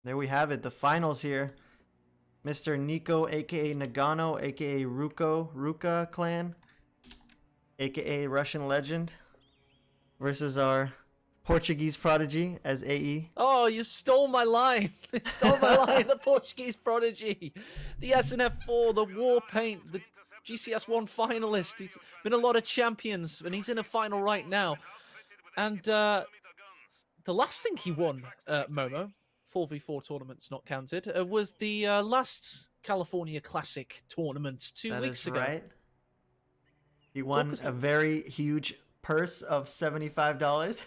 There we have it. The finals here. Mr. Nico, aka Nagano, aka Ruka clan, aka Russian legend, versus our Portuguese prodigy as AE. Oh, you stole my line. You stole my line, the Portuguese prodigy. The SNF4, the War Paint, the GCS1 finalist. He's been a lot of champions, and he's in a final right now. And the last thing he won, Momo, 4v4 tournaments not counted, was the last California Classic tournament 2 weeks ago. Right. He won a very huge purse of $75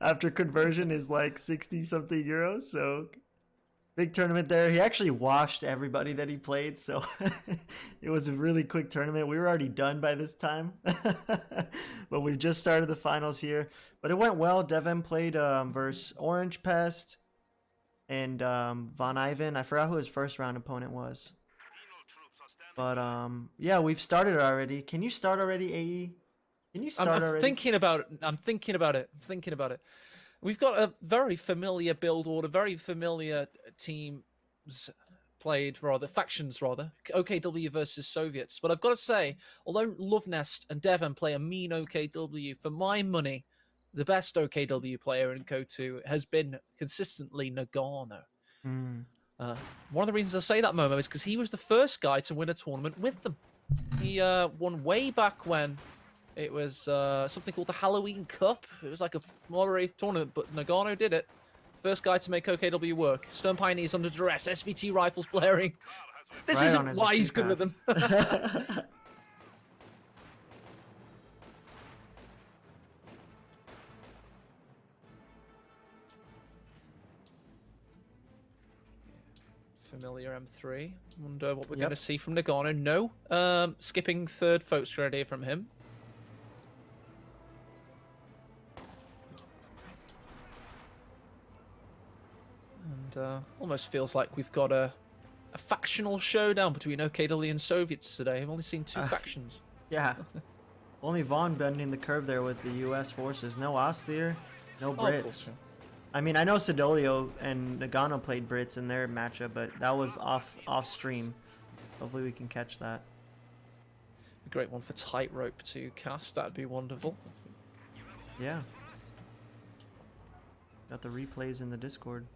after conversion is like 60 something euros. So big tournament there. He actually washed everybody that he played, so it was a really quick tournament. We were already done by this time, but we've just started the finals here. But it went well. Devin played versus Orange Pest and Von Ivan. I forgot who his first round opponent was. But yeah, we've started already. Can you start already, AE? Can you start already? I'm thinking about it. We've got a very familiar build order, very familiar teams played, factions rather. OKW versus Soviets. But I've got to say, although Lovenest and Devon play a mean OKW, for my money, the best OKW player in CoH2 has been consistently Nagano. One of the reasons I say that, Momo, is because he was the first guy to win a tournament with them. He won way back when. It was something called the Halloween Cup. It was like a moderate tournament, but Nagano did it. First guy to make OKW work. Stern Pioneers under duress. SVT rifles blaring. This Right isn't why he's good with them. Familiar M3. Wonder what we're going to see from Nagano. No. Skipping third folks credit from him. Almost feels like we've got a factional showdown between OKW and Soviets today. I've only seen two factions. Yeah. Only Vaughn bending the curve there with the U.S. forces. No Austere, no Brits. I mean, I know Sidolio and Nagano played Brits in their matchup, but that was off stream. Hopefully we can catch that. A great one for Tightrope to cast. That'd be wonderful. Yeah. Got the replays in the Discord.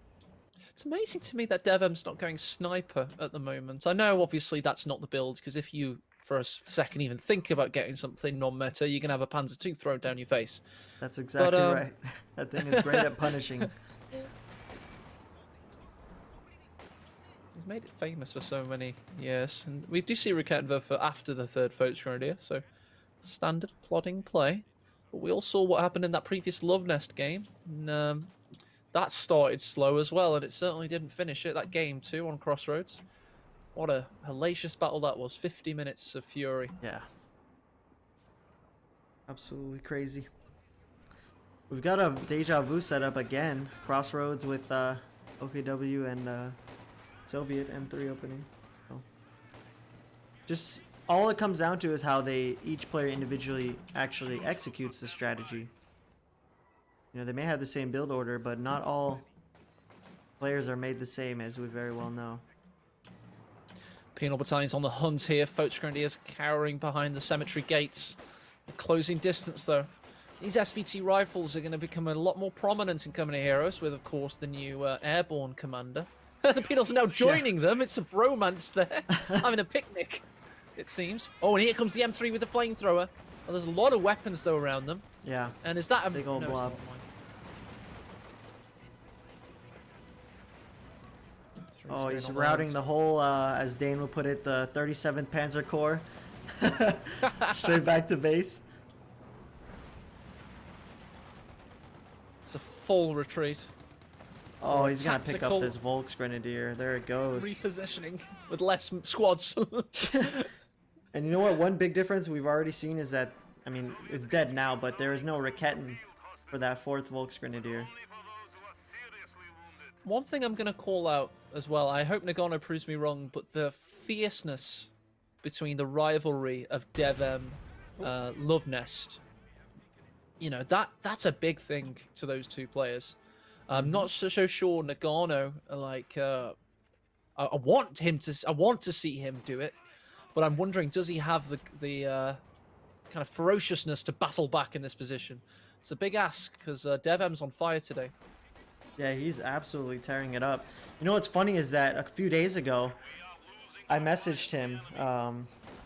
It's amazing to me that Devem's not going sniper at the moment. I know, obviously, that's not the build, because if you, for a second, even think about getting something non-meta, you can have a Panzer II thrown down your face. That's exactly right. That thing is great at punishing. He's made it famous for so many years. And we do see Rukenva for after the third Folks Grenadier, so standard plodding play. But we all saw what happened in that previous Love Nest game. And, that started slow as well, and it certainly didn't finish it. That game too on Crossroads. What a hellacious battle that was. 50 minutes of fury. Yeah. Absolutely crazy. We've got a Deja Vu setup again. Crossroads with OKW and Soviet M3 opening. So just all it comes down to is how each player individually actually executes the strategy. You know, they may have the same build order, but not all players are made the same, as we very well know. Penal Battalion's on the hunt here. Folks Grenadiers cowering behind the cemetery gates. The closing distance, though. These SVT rifles are going to become a lot more prominent in Company Heroes, with, of course, the new airborne commander. The Penals are now joining them. It's a bromance there. Having a picnic, it seems. Oh, and here comes the M3 with the flamethrower. Well, there's a lot of weapons, though, around them. Yeah. And is that a big old blob? Oh, he's routing the whole, as Dane would put it, the 37th Panzer Corps. Straight back to base. It's a full retreat. Oh, he's going to pick up this Volks Grenadier. There it goes. Repositioning with less squads. And you know what? One big difference we've already seen is that, I mean, it's dead now, but there is no Raketten for that 4th Volks Grenadier. One thing I'm going to call out as well, I hope Nagano proves me wrong, but the fierceness between the rivalry of Devem, Love Nest, you know, that's a big thing to those two players. I'm not so sure Nagano. Like, I want to see him do it, but I'm wondering, does he have the kind of ferociousness to battle back in this position? It's a big ask because DevM's on fire today. Yeah, he's absolutely tearing it up. You know what's funny is that a few days ago, I messaged him,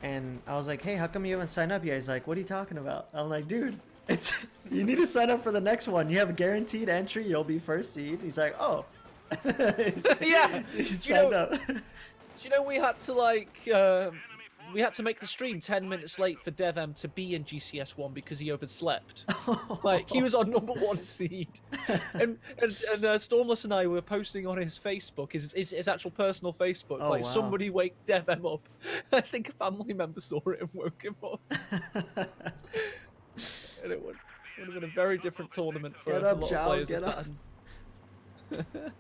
and I was like, "Hey, how come you haven't signed up yet?" He's like, "What are you talking about?" I'm like, "Dude, it's you need to sign up for the next one. You have a guaranteed entry. You'll be first seed." He's like, "Oh." Yeah, he's signed up. Do you know we had to we had to make the stream 10 minutes late for DevM to be in GCS1 because he overslept. Like, he was on #1 seed. And Stormless and I were posting on his Facebook, his actual personal Facebook, Oh, like, wow. somebody wake DevM up. I think a family member saw it and woke him up. And it would have been a very different tournament for Get a up, lot Chow, of players. get if up. that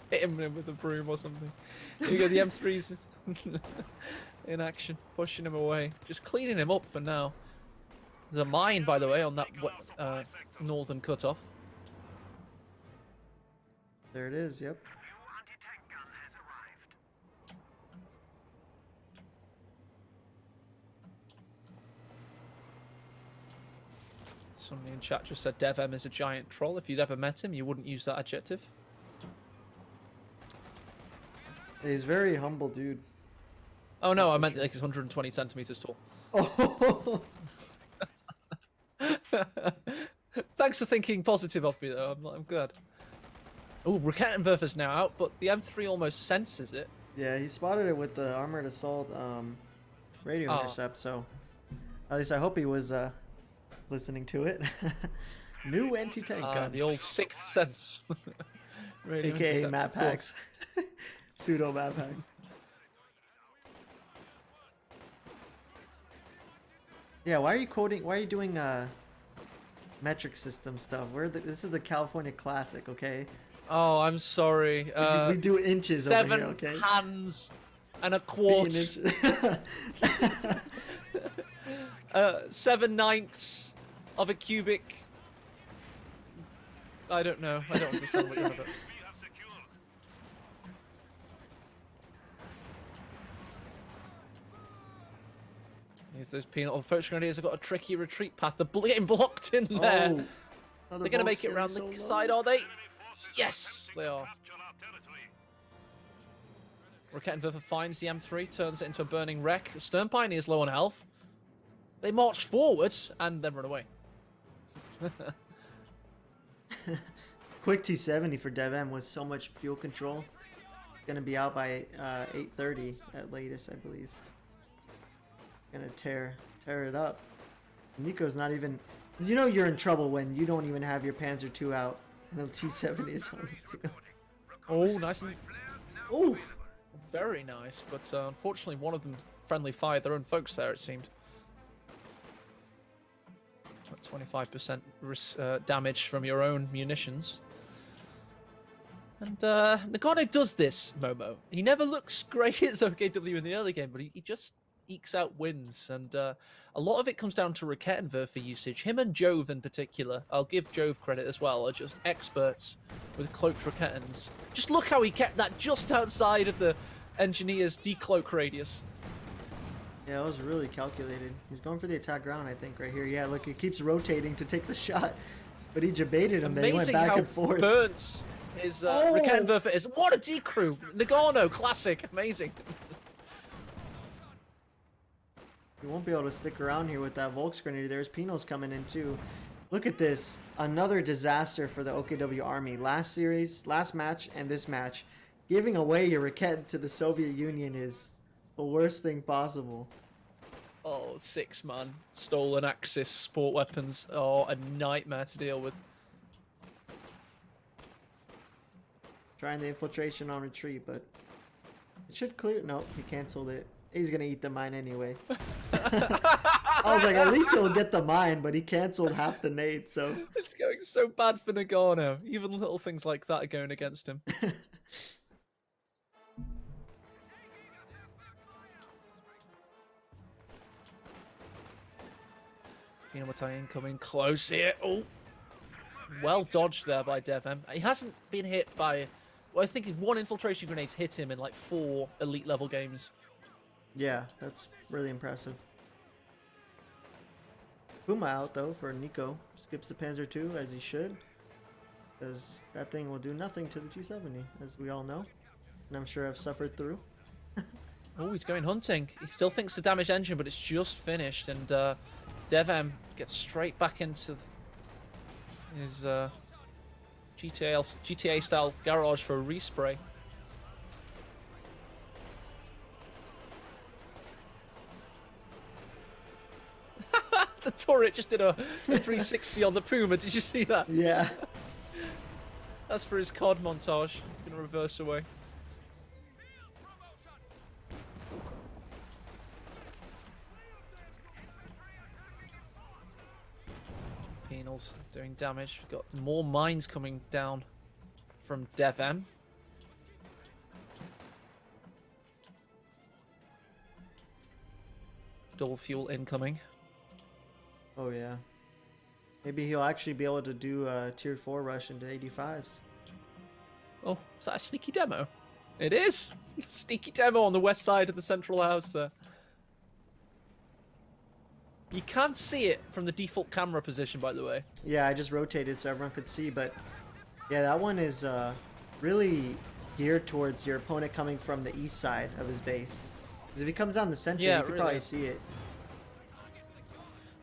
hit him with a broom or something. Here you go, the M3's in action, pushing him away, just cleaning him up for now. There's a mine, by the way, on that northern cutoff. There it is. Yep. Somebody in chat just said DevM is a giant troll. If you'd ever met him, you wouldn't use that adjective. He's a very humble dude. Oh no, I meant like he's 120 centimeters tall. Oh. Thanks for thinking positive of me, though. I'm glad. Oh, Rakettenwerfer's now out, but the M3 almost senses it. Yeah, he spotted it with the armored assault radio intercept. So at least I hope he was listening to it. New anti-tank gun. The old sixth sense. Radio AKA intercept, map of course. hacks. Pseudo map hacks. Yeah, why are you doing metric system stuff? This is the California Classic, okay? Oh, I'm sorry. We do inches over 7 here, okay? hands and a quart. 7/9 of a cubic. I don't know. I don't understand what you're on about. Here's those peanut. The Focus Grenadiers have got a tricky retreat path. They're getting blocked in there. Oh, They're going to make it around the side, are they? Yes, they are. Rakettenwerfer finds the M3, turns it into a burning wreck. Stern Pioneer's low on health. They march forwards and then run away. Quick T70 for DevM with so much fuel control. Gonna be out by 8:30 at latest, I believe. Gonna tear it up. Nico's not even. You know you're in trouble when you don't even have your Panzer II out and the T70 is on the field. Oh, nice and. Ooh. Very nice, but unfortunately one of them friendly fired their own folks there, it seemed. 25% damage from your own munitions. And Nagano does this, Momo. He never looks great as OKW in the early game, but he just ekes out wins. And a lot of it comes down to Rakettenwerfer usage. Him and Jove in particular, I'll give Jove credit as well, are just experts with cloaked Rakettens. Just look how he kept that just outside of the engineer's decloak radius. Yeah, that was really calculated. He's going for the attack ground, I think, right here. Yeah, look, he keeps rotating to take the shot. But he jebaited him, then he went back and forth. Burns is Rakettenwerfer is. What a decrew! Nagano, classic, amazing. He won't be able to stick around here with that Volksgrenadier. There's Pinos coming in too. Look at this. Another disaster for the OKW army. Last series, last match, and this match. Giving away your Raket to the Soviet Union is the worst thing possible. Oh, 6-man. Stolen Axis sport weapons. Oh, a nightmare to deal with. Trying the infiltration on retreat, but it should clear. Nope, he canceled it. He's gonna eat the mine anyway. I was like, at least he'll get the mine, but he canceled half the nades, so. It's going so bad for Nagano. Even little things like that are going against him. Battalion coming close here. Oh, Well dodged there by DevM. He hasn't been hit by... Well, I think one infiltration grenade's hit him in like 4 elite level games. Yeah, that's really impressive. Puma out though for Nico. Skips the Panzer II as he should. Because that thing will do nothing to the T70, as we all know. And I'm sure I've suffered through. Oh, he's going hunting. He still thinks the damage engine, but it's just finished. And DevM gets straight back into his GTA-style garage for a respray. The turret just did a 360 on the Puma. Did you see that? Yeah. That's for his COD montage. He's going to reverse away. Penals doing damage. We've got more mines coming down from DevM. Double fuel incoming. Oh yeah. Maybe he'll actually be able to do a tier 4 rush into 85s. Oh, is that a sneaky demo? It is! Sneaky demo on the west side of the central house there. You can't see it from the default camera position, by the way. Yeah, I just rotated so everyone could see, but yeah, that one is really geared towards your opponent coming from the east side of his base. Because if he comes down the center, Yeah, you could really probably is. see it.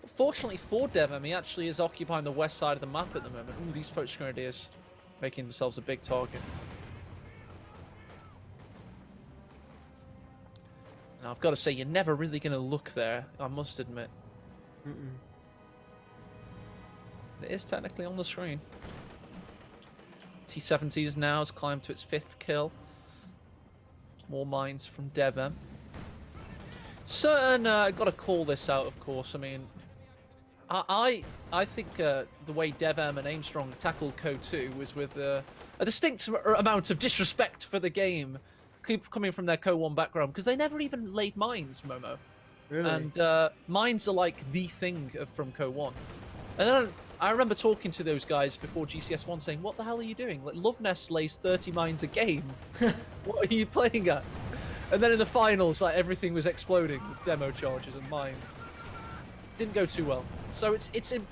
Fortunately for DevM, he actually is occupying the west side of the map at the moment. Ooh, these CoH2 grenadiers making themselves a big target. Now, I've got to say, you're never really going to look there, I must admit. It is technically on the screen. T70s now has climbed to its 5th kill. More mines from DevM. Certain, got to call this out, of course. I mean, I think the way DevM and Aimstrong tackled CoH2 was with a distinct amount of disrespect for the game, coming from their CoH1 background, because they never even laid mines, Momo. Really? And mines are like the thing from CoH1. And then I remember talking to those guys before GCS1 saying, what the hell are you doing? Like, Loveness lays 30 mines a game. What are you playing at? And then in the finals, like, everything was exploding with demo charges and mines. Didn't go too well. So it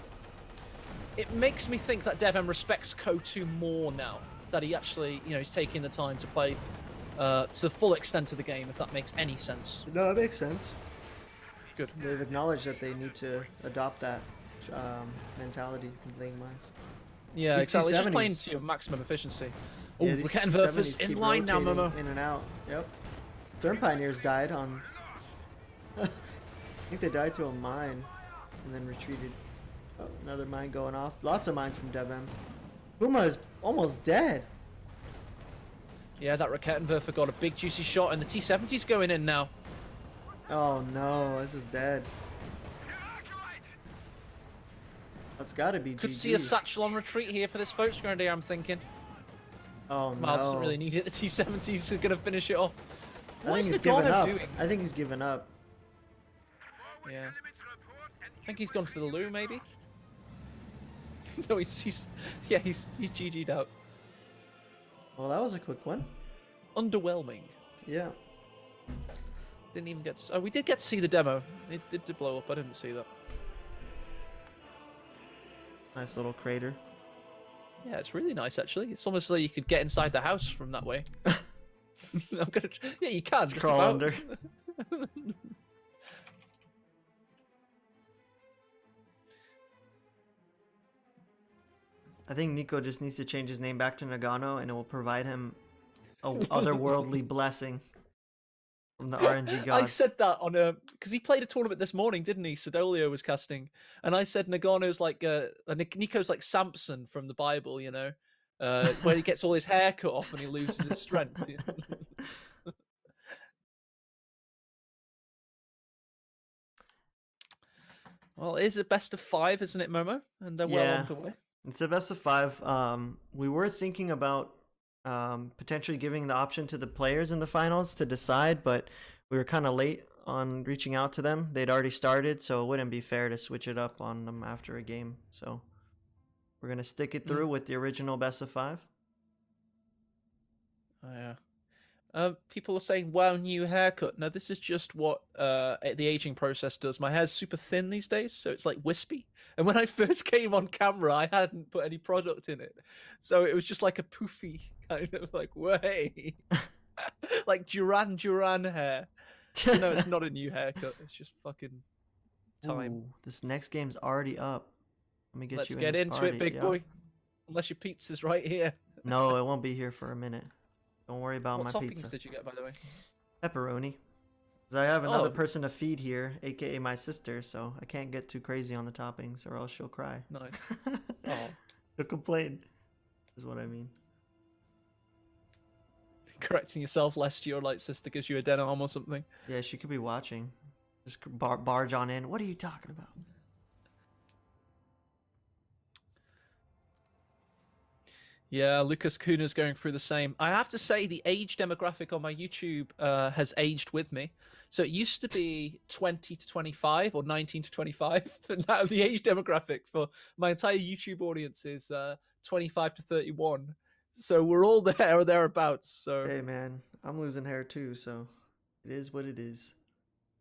makes me think that DevM respects CoH2 more now. That he actually, you know, he's taking the time to play to the full extent of the game, if that makes any sense. No, it makes sense. Good. They've acknowledged that they need to adopt that mentality in laying mines. Yeah, These exactly. It's just playing T70s. to your maximum efficiency. Oh, Yeah, we're these getting T70s Verfus in keep line now, rotating Momo. in and out. Yep. Stern Pioneers died on... I think they died to a mine and then retreated. Oh, another mine going off. Lots of mines from DevM. Puma is almost dead. Yeah, that Raketenwerfer got a big juicy shot, and the T70's going in now. Oh no, this is dead. That's gotta be Could GG. see a satchel on retreat here for this folks grenadier, I'm thinking. Oh no. Well, doesn't really need it. The T70's are going to finish it off. I What think is he's given Nagano up. doing? I think he's given up. Yeah. I think he's gone to the loo, maybe? No, he's GG'd out. Well, that was a quick one. Underwhelming. Yeah. Didn't even get to... Oh, we did get to see the demo. It did blow up. I didn't see that. Nice little crater. Yeah, it's really nice, actually. It's almost like you could get inside the house from that way. I'm gonna... Yeah, you can. Just Crawl about. under. I think Nico just needs to change his name back to Nagano, and it will provide him a otherworldly blessing from the RNG gods. I said that on a... Because he played a tournament this morning, didn't he? Sidolio was casting. And I said Nagano's like... Nico's like Samson from the Bible, you know? Where he gets all his hair cut off and he loses his strength. Well, it is a best of 5, isn't it, Momo? And they're well underway. It's a best of 5. We were thinking about potentially giving the option to the players in the finals to decide, but we were kind of late on reaching out to them. They'd already started, so it wouldn't be fair to switch it up on them after a game. So We're gonna stick it through with the original best of 5. Oh, yeah. People are saying, wow, new haircut. No, this is just what the aging process does. My hair's super thin these days, so it's like wispy. And when I first came on camera, I hadn't put any product in it. So it was just like a poofy kind of like, way. Like Duran hair. So no, it's not a new haircut. It's just fucking time. Ooh, this next game's already up. Let me get Let's you get in this into it, party. big boy. Unless your pizza's right here. No, it won't be here for a minute. Don't worry about What my toppings pizza. did you get, by the way? Pepperoni. Because I have another Oh. person to feed here, aka my sister, so I can't get too crazy on the toppings or else she'll cry. Nice. Oh. She'll complain, is what I mean. Correcting yourself lest your like sister gives you a dead arm or something. Yeah, she could be watching. Just barge on in. What are you talking about? Yeah, Lucas Kuna's going through the same. I have to say the age demographic on my YouTube has aged with me. So it used to be 20 to 25 or 19 to 25. But now the age demographic for my entire YouTube audience is 25 to 31. So we're all there or thereabouts. So Hey man, I'm losing hair too, so it is what it is.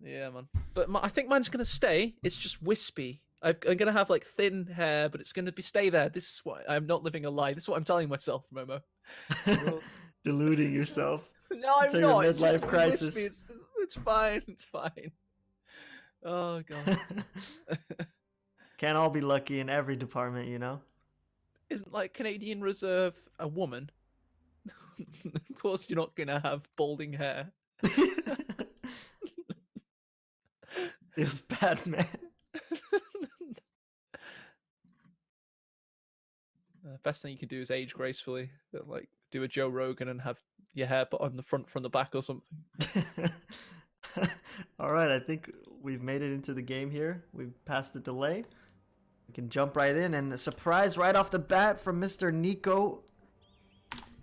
yeah, man. But I think mine's going to stay. It's just wispy. I'm going to have like thin hair, but it's going to stay there. This is what I'm not living a lie. This is what I'm telling myself, Momo. Deluding yourself. No, I'm Until your not. It's just midlife crisis. wispy. It's fine. It's fine. Oh god. Can't all be lucky in every department, you know? Isn't like Canadian Reserve a woman? Of course, you're not going to have balding hair. Feels bad, man. The best thing you can do is age gracefully. Like do a Joe Rogan and have your hair put on the front from the back or something. All right, I think we've made it into the game here. We've passed the delay. We can jump right in, and a surprise right off the bat from Mr. Nico.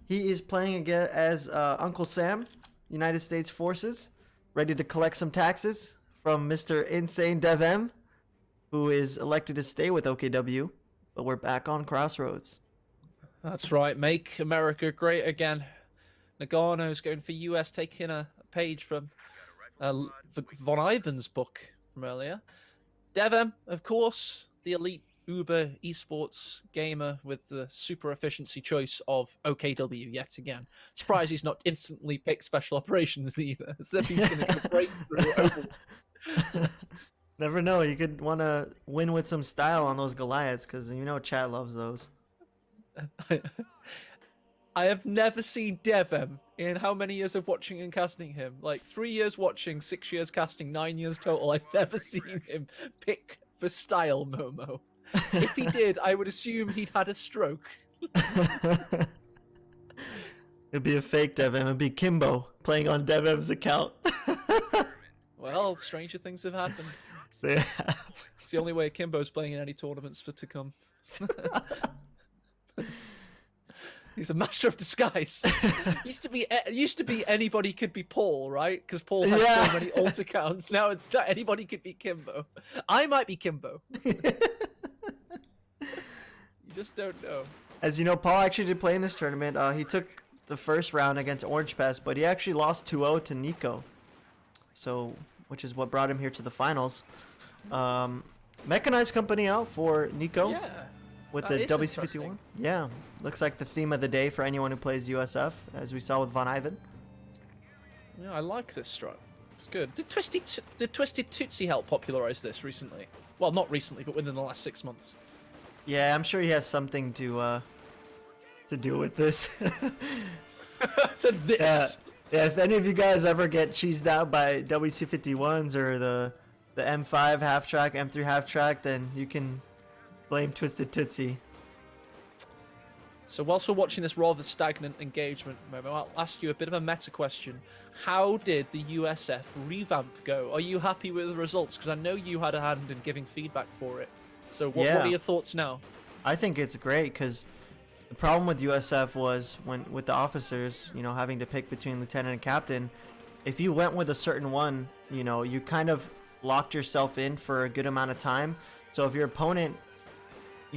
He is playing again as Uncle Sam, United States Forces, ready to collect some taxes from Mr. Insane DevM, who is elected to stay with OKW, but we're back on Crossroads. That's right. Make America great again. Nagano's going for US, taking a page from Von Ivan's book from earlier. Devem, of course, the elite Uber esports gamer with the super efficiency choice of OKW yet again. Surprised he's not instantly picked special operations either. As if he's going to get a breakthrough. Never know. You could want to win with some style on those Goliaths, because you know chat loves those. I have never seen Devem in how many years of watching and casting him? Like 3 years watching, 6 years casting, 9 years total. I've never seen him pick for style, Momo. If he did, I would assume he'd had a stroke. It'd be a fake Devem. It'd be Kimbo playing on Devem's account. Well, stranger things have happened. Yeah. It's the only way Kimbo's playing in any tournaments for to come. He's a master of disguise. Used to be anybody could be Paul, right? Because Paul had so many alt accounts. Now anybody could be Kimbo. I might be Kimbo. You just don't know. As you know, Paul actually did play in this tournament. He took the first round against Orange Pest, but he actually lost 2-0 to Nico. So, which is what brought him here to the finals. Mechanized company out for Nico. Yeah. With the is WC51. interesting. Yeah. Looks like the theme of the day for anyone who plays USF, as we saw with Von Ivan. Yeah, I like this strat. It's good. Did Twisted Tootsie help popularize this recently? Well, not recently, but within the last 6 months. Yeah, I'm sure he has something to do with this. So this. Yeah, if any of you guys ever get cheesed out by WC51s or the M5 half track, M3 half track, then you can blame Twisted Tootsie. So whilst we're watching this rather stagnant engagement, Momo, I'll ask you a bit of a meta question. How did the USF revamp go? Are you happy with the results? Because I know you had a hand in giving feedback for it. So what are your thoughts now? I think it's great because the problem with USF was with the officers, having to pick between lieutenant and captain. If you went with a certain one, you kind of locked yourself in for a good amount of time. So if your opponent,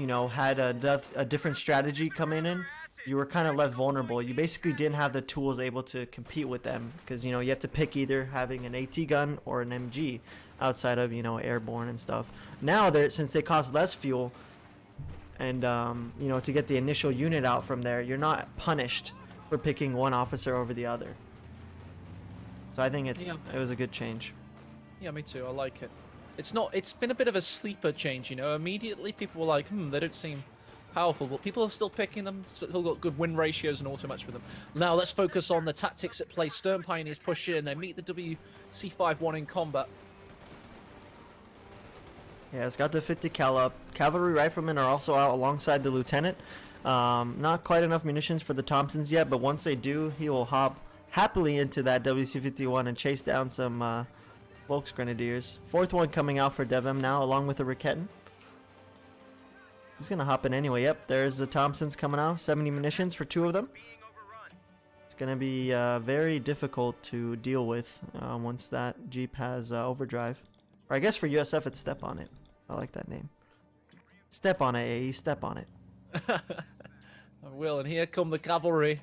had a different strategy coming in, you were kind of left vulnerable. You basically didn't have the tools able to compete with them because you have to pick either having an AT gun or an MG outside of airborne and stuff. Now since they cost less fuel and to get the initial unit out from there, you're not punished for picking one officer over the other. So I think it was a good change. Yeah, me too. I like it. It's been a bit of a sleeper change, Immediately people were like, they don't seem powerful, but people are still picking them, still got good win ratios and auto match with them. Now let's focus on the tactics at play. Stern Pioneers push in, they meet the WC51 in combat. Yeah, it's got the 50 cal up. Cavalry riflemen are also out alongside the lieutenant. Not quite enough munitions for the Thompsons yet, but once they do, he will hop happily into that WC51 and chase down some Volks Grenadiers. Fourth one coming out for Devem now, along with a Raketten. He's going to hop in anyway. Yep, there's the Thompsons coming out. 70 munitions for 2 of them. It's going to be very difficult to deal with once that Jeep has overdrive. Or I guess for USF, it's Step on It. I like that name. Step on it, AE. Step on it. I will, and here come the cavalry.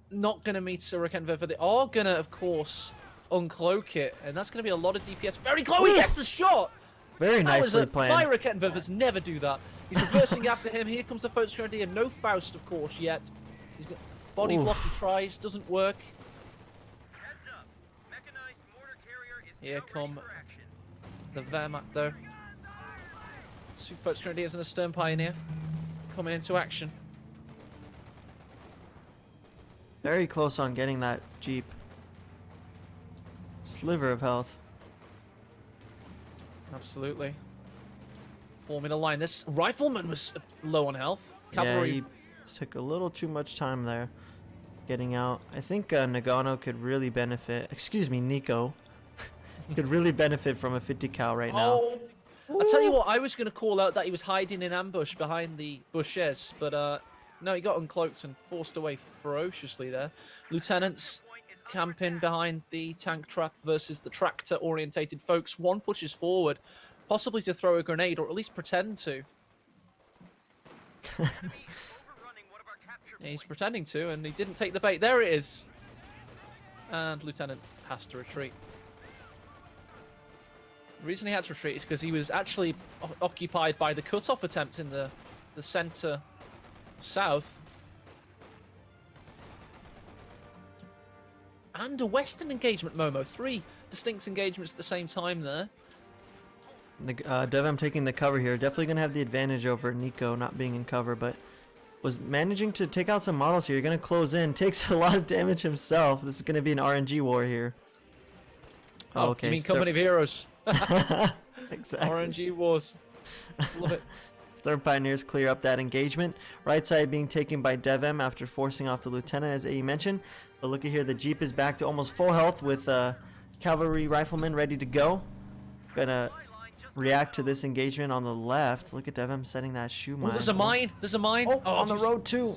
Not going to meet Raketten Viva. They are going to, of course, uncloak it, and that's going to be a lot of DPS. Very close. He gets the shot. Very nicely planned. My Raketten Vivas never do that. He's reversing after him. Here comes the Volks Grenadier. No Faust, of course, yet. He's got body block. He tries. Doesn't work. Here come the Wehrmacht, though. 2 Volks Grenadiers and a Stern Pioneer coming into action. Very close on getting that Jeep. Sliver of health. Absolutely. Forming a line. This rifleman was low on health. Cavalry. Yeah, he took a little too much time there getting out. I think Nagano could really benefit. Excuse me, Nico. Could really benefit from a 50 cal right now. Oh. I'll tell you what, I was going to call out that he was hiding in ambush behind the bushes, but no, he got uncloaked and forced away ferociously there. Lieutenants camping behind the tank truck versus the tractor-orientated folks. One pushes forward, possibly to throw a grenade, or at least pretend to. Yeah, he's pretending to, and he didn't take the bait. There it is. And Lieutenant has to retreat. The reason he had to retreat is because he was actually occupied by the cut-off attempt in the center south. And a western engagement, Momo. 3 distinct engagements at the same time there. Devem taking the cover here. Definitely going to have the advantage over Nico not being in cover, but was managing to take out some models here. You're going to close in. Takes a lot of damage himself. This is going to be an RNG war here. Oh, okay. You mean Company of Heroes. Exactly. RNG wars. Love it. Stern Pioneers clear up that engagement. Right side being taken by Devem after forcing off the lieutenant, as AE mentioned. But look at here, the Jeep is back to almost full health with cavalry riflemen ready to go. Gonna react to this engagement on the left. Look at Devem setting that shoe mine. There's a mine. There's a mine. Oh, on the road too.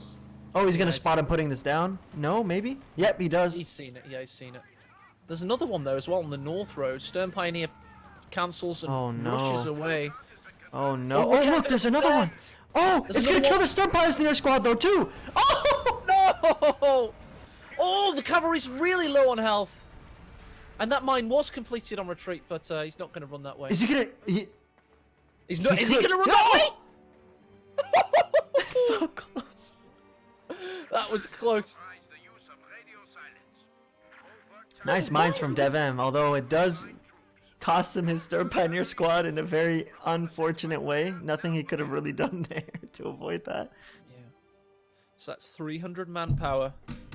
Oh, he's gonna spot him putting this down. No, maybe. Yep, he does. He's seen it. Yeah, he's seen it. There's another one though as well on the north road. Stern Pioneer cancels and rushes away. Oh no! Oh look, there's another one. Oh, it's gonna kill the Stern Pioneer squad though too. Oh no! Oh, the cavalry's really low on health, and that mine was completed on retreat, but he's not gonna run that way. Is he gonna? He's not. Is he gonna run that way? It's so close. That was close. Nice mines from Devem, although it does cost him his Stern Pioneer squad in a very unfortunate way. Nothing he could have really done there to avoid that. Yeah. So that's 300 manpower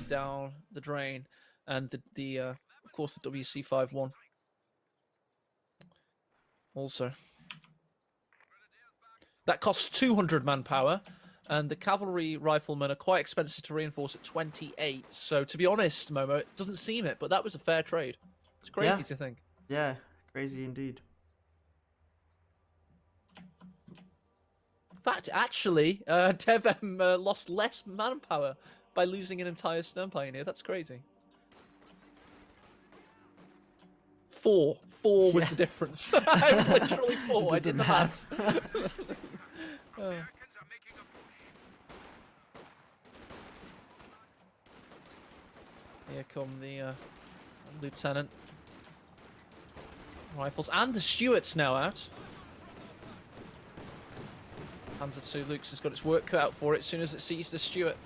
down the drain, and of course the WC51 also. That costs 200 manpower, and the cavalry riflemen are quite expensive to reinforce at 28. So to be honest, Momo, it doesn't seem it, but that was a fair trade. It's crazy to think. Yeah, crazy indeed. In fact, actually, Devem lost less manpower by losing an entire Stern Pioneer. That's crazy. 4 was the difference. It was literally 4. I did the maths. Oh. Here come the lieutenant. Rifles and the Stuarts now out. Panzer II Luke's has got its work cut out for it as soon as it sees the Stuart.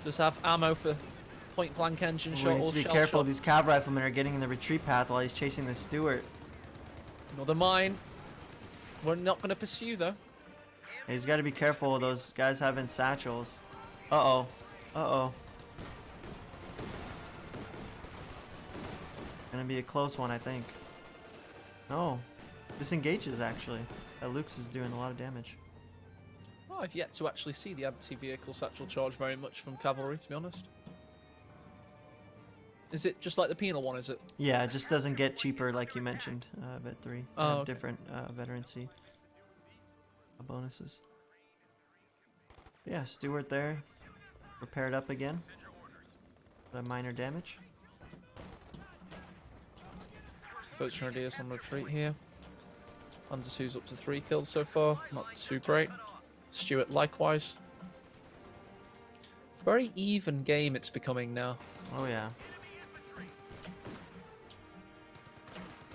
Does have ammo for point blank engine shot We need or to be shell careful. shot. These cav riflemen are getting in the retreat path while he's chasing the Stuart. Another mine. We're not going to pursue though. He's got to be careful. Those guys having satchels. Uh-oh. Uh-oh. Gonna be a close one, I think. No. Disengages, actually. That Luke's is doing a lot of damage. Well, I've yet to actually see the anti-vehicle satchel charge very much from cavalry, to be honest. Is it just like the penal one, is it? Yeah, it just doesn't get cheaper like you mentioned. Vet 3. Oh, okay. Different veterancy bonuses. Yeah, Stuart there. Repaired up again. The minor damage. Folks Grenadiers on retreat here. Under 2's up to 3 kills so far. Not too great. Stuart likewise. Very even game it's becoming now. Oh yeah.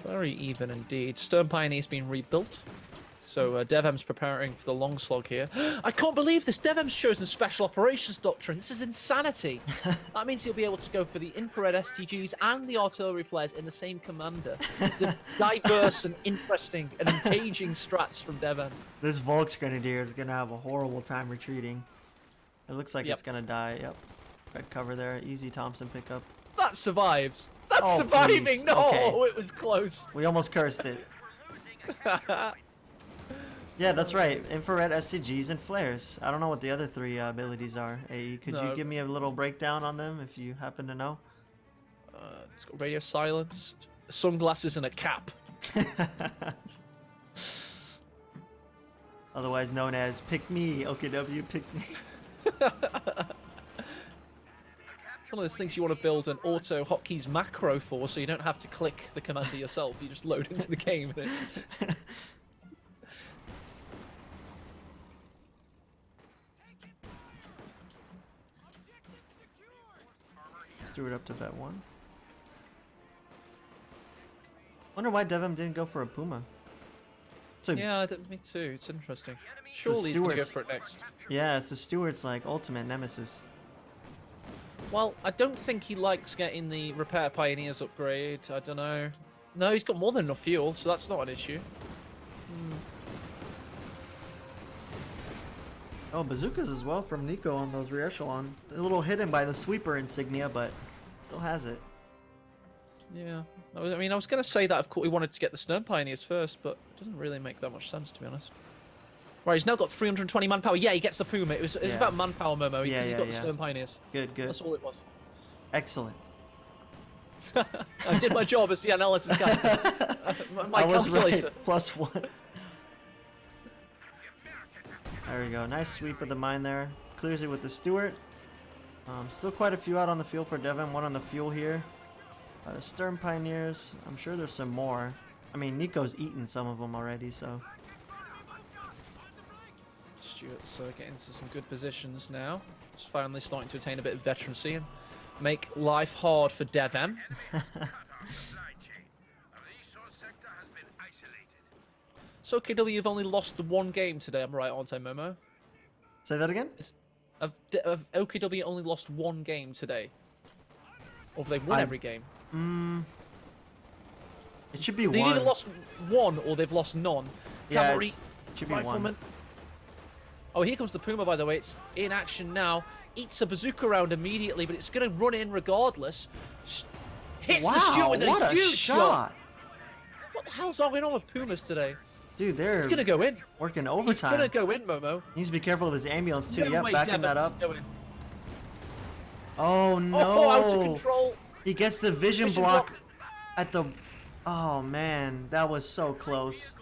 Very even indeed. Stern Pioneer's been rebuilt. So Devem's preparing for the long slog here. I can't believe this. Devem's chosen Special Operations Doctrine. This is insanity. That means he'll be able to go for the infrared STGs and the artillery flares in the same commander. Diverse and interesting and engaging strats from Devem. This Volks Grenadier is gonna have a horrible time retreating. It looks like it's gonna die. Yep. Red cover there. Easy Thompson pickup. That survives. That's Oh, surviving. please. No, Okay. it was close. We almost cursed it. Yeah, that's right. Infrared SCGs and flares. I don't know what the other 3 abilities are. AE, could you give me a little breakdown on them if you happen to know? It's got radio silence, sunglasses, and a cap. Otherwise known as Pick Me, OKW, Pick Me. It's one of those things you want to build an auto hotkeys macro for, so you don't have to click the commander yourself. You just load into the game. Stewart up to vet 1. Wonder why Devem didn't go for a Puma. Yeah, me too. It's interesting. Surely he's going to go for it next. Yeah, it's the Stewart's like ultimate nemesis. Well, I don't think he likes getting the Repair Pioneers upgrade. I don't know. No, he's got more than enough fuel, so that's not an issue. Oh, bazookas as well from Nico on those rear echelon. A little hidden by the sweeper insignia, but still has it. Yeah. I mean, I was going to say that, of course, he wanted to get the Stern Pioneers first, but it doesn't really make that much sense, to be honest. Right, he's now got 320 manpower. Yeah, he gets the Puma. It was about manpower, Momo, because he's got the Stern Pioneers. Good, good. That's all it was. Excellent. I did my job as the analysis caster. My I was calculator. right. +1. There we go. Nice sweep of the mine there. Clears it with the Stewart. Still quite a few out on the field for Devem. 1 on the fuel here. Stern Pioneers. I'm sure there's some more. I mean, Nico's eaten some of them already, so. Stuart's getting into some good positions now. It's finally starting to attain a bit of veterancy and make life hard for Devem. So KW, you've only lost the 1 game today, I'm right, aren't I, Momo? Say that again? Have OKW only lost 1 game today? Or have they won every game? It should be They've 1. either lost 1 or they've lost none. Yeah, Cavalry, it should be rifleman. 1. Oh, here comes the Puma, by the way. It's in action now. Eats a bazooka round immediately, but it's going to run in regardless. Hits the Stuart with a huge shot. What the hell's going on with Pumas today? Dude, they're He's going to go in. working He's overtime. going to go in, Momo. Needs to be careful of his ambulance too. No Yep, way backing Devon that up. can go in. Oh no! Oh, out of control. He gets the vision block at the. Oh man, that was so close.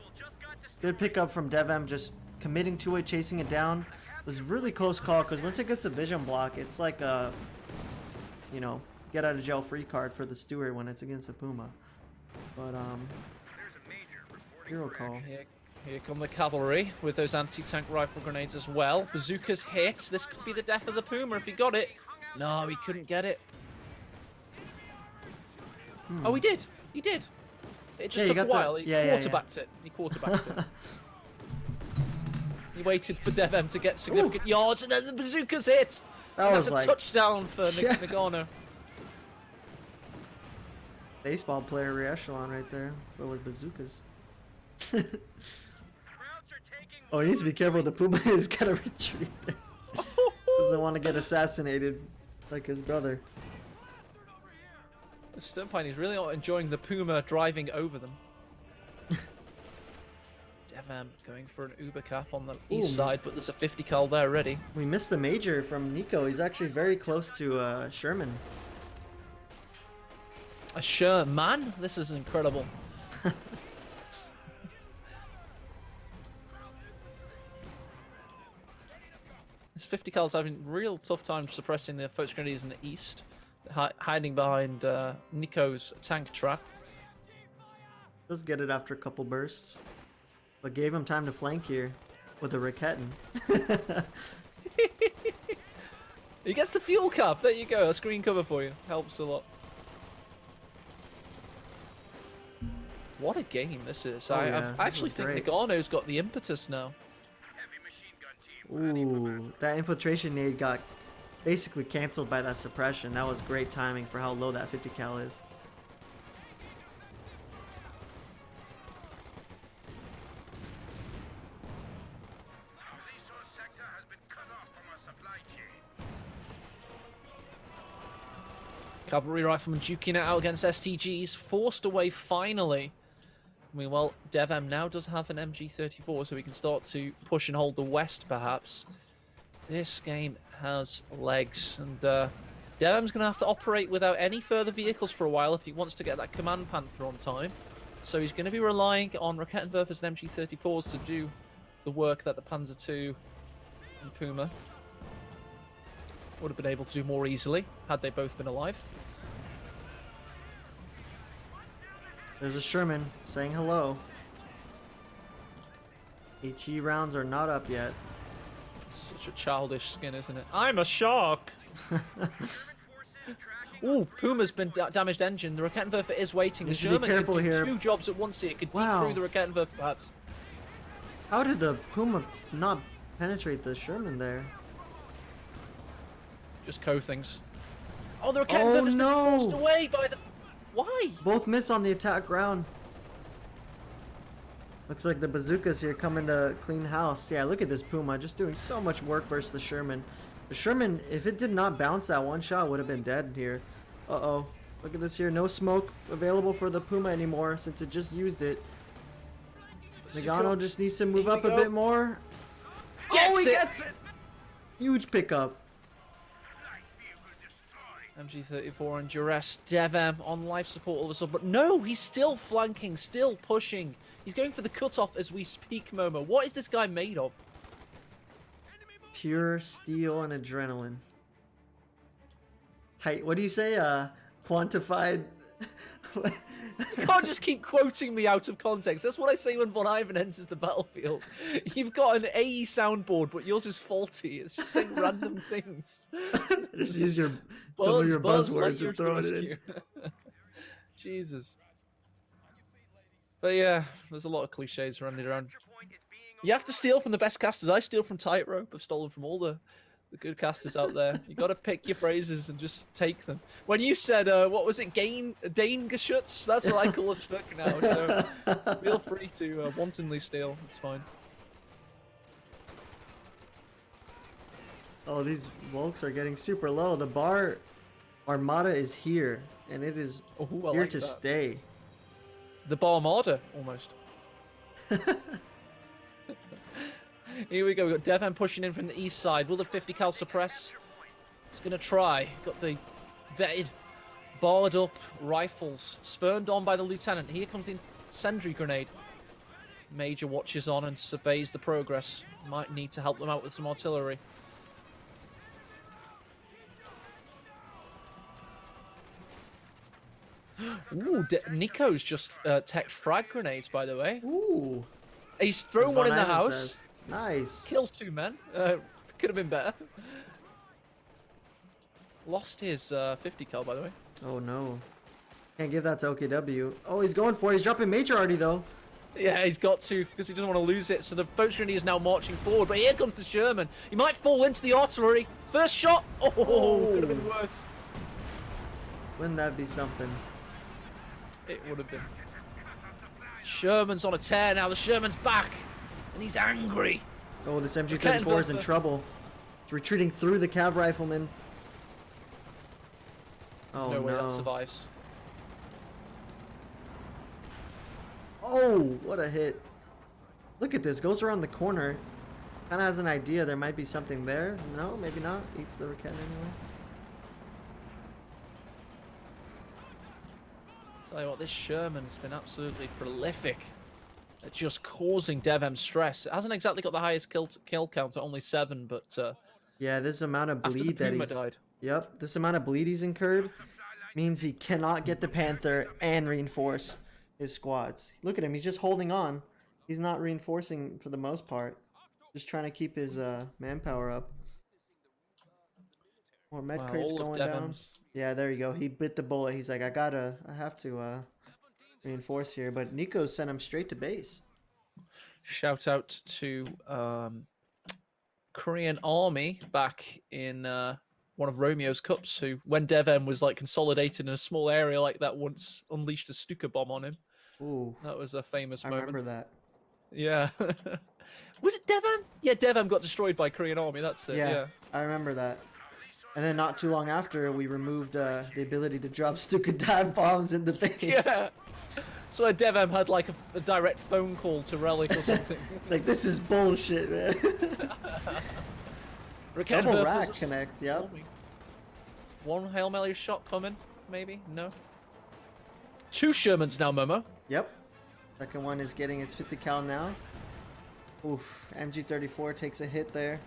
Good pickup from Devem, just committing to it, chasing it down. It was a really close call because once it gets a vision block, it's like a, you know, get out of jail free card for the Stewart when it's against a Puma. But hero call. Here Here come the cavalry with those anti-tank rifle grenades as well. Bazookas hit. This could be the death of the Puma if he got it. No, he couldn't get it. Oh, he did. He did. It just took a while. He quarterbacked it. He quarterbacked it. He waited for DevM to get significant yards, and then the bazookas hit. That's a touchdown for Nagano. Baseball player re-echelon right there, but with bazookas. Oh, he needs to be careful. The Puma is gonna retreat there. Doesn't want to get assassinated like his brother. Sternpine is really not enjoying the Puma driving over them. Devam going for an Uber cap on the east side, but there's a 50 cal there ready. We missed the major from Nico. He's actually very close to Sherman. A Sherman? This is incredible. This 50 cal's having real tough time suppressing the Foch grenadiers in the east, hiding behind Nico's tank trap. Does get it after a couple bursts, but gave him time to flank here with a Raketin. He gets the fuel cap. There you go. A screen cover for you. Helps a lot. What a game this is. I actually think Nagano's got the impetus now. Ooh, that infiltration nade got basically cancelled by that suppression. That was great timing for how low that 50 cal is. Cavalry rifleman duking it out against STGs, forced away finally. I mean, well, DevM now does have an MG34, so we can start to push and hold the west, perhaps. This game has legs, and DevM's going to have to operate without any further vehicles for a while if he wants to get that Command Panther on time. So he's going to be relying on Raketenwerfers and MG34s to do the work that the Panzer II and Puma would have been able to do more easily had they both been alive. There's a Sherman saying hello. HE rounds are not up yet. Such a childish skin, isn't it? I'm a shark! Ooh, Puma's been damaged engine. The Raketenwerfer is waiting. The German could do here. 2 jobs at once here. It could deep through the Raketenwerfer, perhaps. How did the Puma not penetrate the Sherman there? Just things. Oh, the Raketenwerfer's been forced away by the... Why? Both miss on the attack ground. Looks like the bazookas here coming to clean house. Yeah, look at this Puma just doing so much work versus the Sherman. The Sherman, if it did not bounce that one shot, would have been dead here. Uh-oh. Look at this here. No smoke available for the Puma anymore since it just used it. Nagano just needs to move up a bit more. Oh, he gets it! Huge pickup. MG34 and duress. DevM on life support all of a sudden, but no, he's still flanking, still pushing. He's going for the cutoff as we speak, Momo. What is this guy made of? Pure steel and adrenaline. Tight. What do you say? Quantified. You can't just keep quoting me out of context. That's what I say when Von Ivan enters the battlefield. You've got an AE soundboard, but yours is faulty. It's just saying random things. Just use your some of your buzzwords and throw it in. Jesus. But yeah, there's a lot of cliches running around. You have to steal from the best casters. I steal from Tightrope. I've stolen from all the good casters out there. You got to pick your phrases and just take them. When you said, what was it, Dane Geschütz? That's what I call a stuck now. So feel free to wantonly steal. It's fine. Oh, these Volks are getting super low. The bar Armada is here, and it is here to stay. The bar Armada, almost. Here we go. We've got DevM pushing in from the east side. Will the 50 cal suppress? It's going to try. Got the vetted, barred up rifles. Spurned on by the lieutenant. Here comes the incendiary grenade. Major watches on and surveys the progress. Might need to help them out with some artillery. Ooh, Nico's just tech frag grenades, by the way. Ooh. He's As thrown one Von in the Ivan house. says. Nice. Kills 2 men. Could have been better. Lost his 50 cal, by the way. Oh no. Can't give that to OKW. Oh, he's going for it. He's dropping Major already though. Yeah, he's got to, because he doesn't want to lose it. So the Focus Grenadier is now marching forward, but here comes the Sherman. He might fall into the artillery. First shot. Oh, could have been worse. Wouldn't that be something? It would have been. Sherman's on a tear now. The Sherman's back, and he's angry. Oh, this MG34 is in trouble. It's retreating through the Cav Rifleman. There's no way that survives. Oh, what a hit. Look at this. Goes around the corner. Kind of has an idea there might be something there. No, maybe not. Eats the Raket anyway. Tell you what, this Sherman's been absolutely prolific at just causing DevM stress. It hasn't exactly got the highest kill count at only 7, but yeah, this amount of bleed that he's... died. Yep, this amount of bleed he's incurred means he cannot get the Panther and reinforce his squads. Look at him, he's just holding on. He's not reinforcing for the most part. Just trying to keep his manpower up. More med crates going down. Yeah, there you go. He bit the bullet. He's like, I have to reinforce here. But Nico sent him straight to base. Shout out to Korean Army back in one of Romeo's Cups, who, when DevM was like consolidated in a small area like that, once unleashed a Stuka bomb on him. Ooh, that was a famous moment. I remember that. Yeah. Was it DevM? Yeah, DevM got destroyed by Korean Army. That's it. Yeah, I remember that. And then not too long after, we removed the ability to drop Stuka dive bombs in the base. Yeah. So DevM had like a direct phone call to Relic or something. Like, this is bullshit, man. Double rack connect, yep. One Hail Mary shot coming, maybe? No. 2 Shermans now, Momo. Yep. Second one is getting its 50 cal now. Oof, MG34 takes a hit there.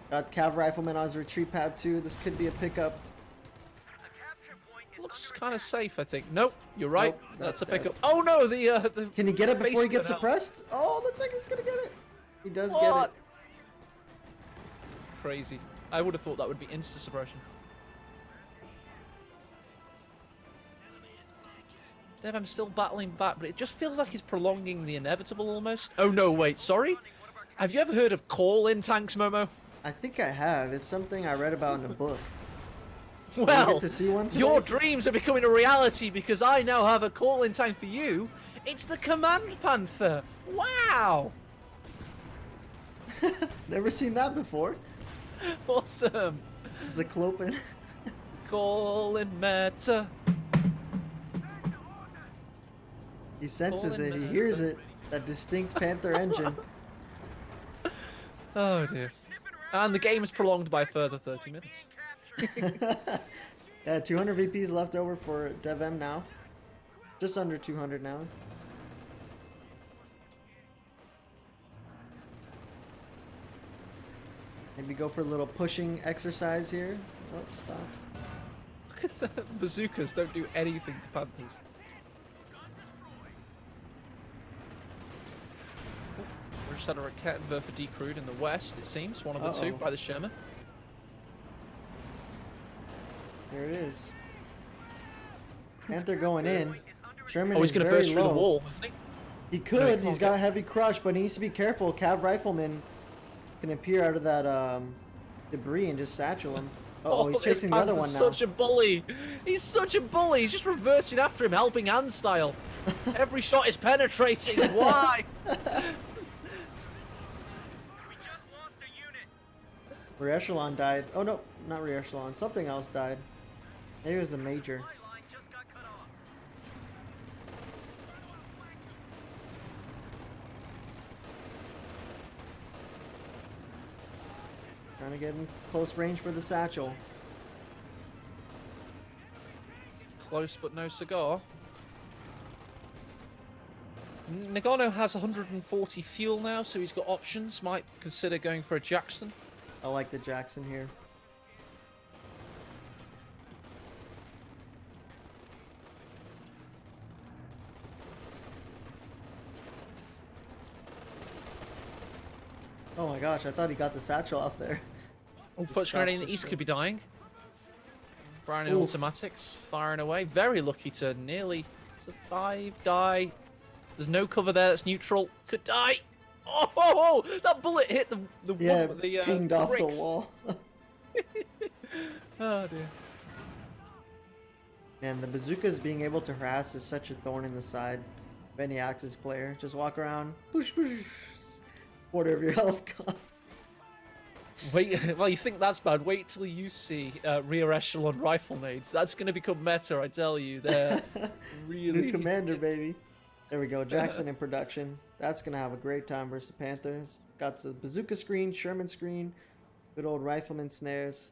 Got Cav Rifleman on his retreat pad too. This could be a pickup. Looks kind of safe, I think. Nope, you're right. Nope, that's a pickup. Oh no, the Can he get it before he gets suppressed? Oh, looks like he's gonna get it. He does get it. Crazy. I would have thought that would be insta suppression. I'm still battling back, but it just feels like he's prolonging the inevitable almost. Oh no, wait, sorry? Have you ever heard of call-in tanks, Momo? I think I have. It's something I read about in a book. Well, to see one today? Your dreams are becoming a reality because I now have a call-in tank for you. It's the Command Panther. Wow! Never seen that before. Awesome. Zyklopin. Call-in meta. He senses it. He hears it. That distinct Panther engine. Oh dear. And the game is prolonged by a further 30 minutes. Yeah, 200 VPs left over for DevM now. Just under 200 now. Maybe go for a little pushing exercise here. Oh, stops. Look at that. Bazookas don't do anything to Panthers. We're just at a Raket and Verfa decrewed in the west, it seems. One of the two by the Sherman. There it is. Panther going in. Sherman he's going to burst through the wall, isn't he? He could. He's got heavy crush, but he needs to be careful. Cav Rifleman can appear out of that debris and just satchel him. Uh-oh, he's chasing the other one now. Such a bully. He's such a bully. He's just reversing after him, helping hand style. Every shot is penetrating. Why? Re-echelon died. Oh no, not Re-echelon. Something else died. Maybe it was the Major. Trying to get in close range for the satchel. Close but no cigar. Nagano has 140 fuel now, so he's got options. Might consider going for a Jackson. I like the Jackson here. Oh my gosh, I thought he got the satchel off there. Oh, Just Fudge Grenade in stopped the just east could be dying. Brian in Oof. automatics, firing away. Very lucky to nearly survive, die. There's no cover there. That's neutral. Could die. Oh, that bullet hit the Yeah, wood, the pinged off the bricks. wall. Oh dear. And the bazookas being able to harass is such a thorn in the side of any Axis player. Just walk around, push, push, quarter of your health gone. Wait, well, you think that's bad? Wait till you see rear echelon rifle nades. That's going to become meta, I tell you. They're really New commander, baby. There we go. Jackson in production. That's going to have a great time versus the Panthers. Got the bazooka screen, Sherman screen, good old rifleman snares.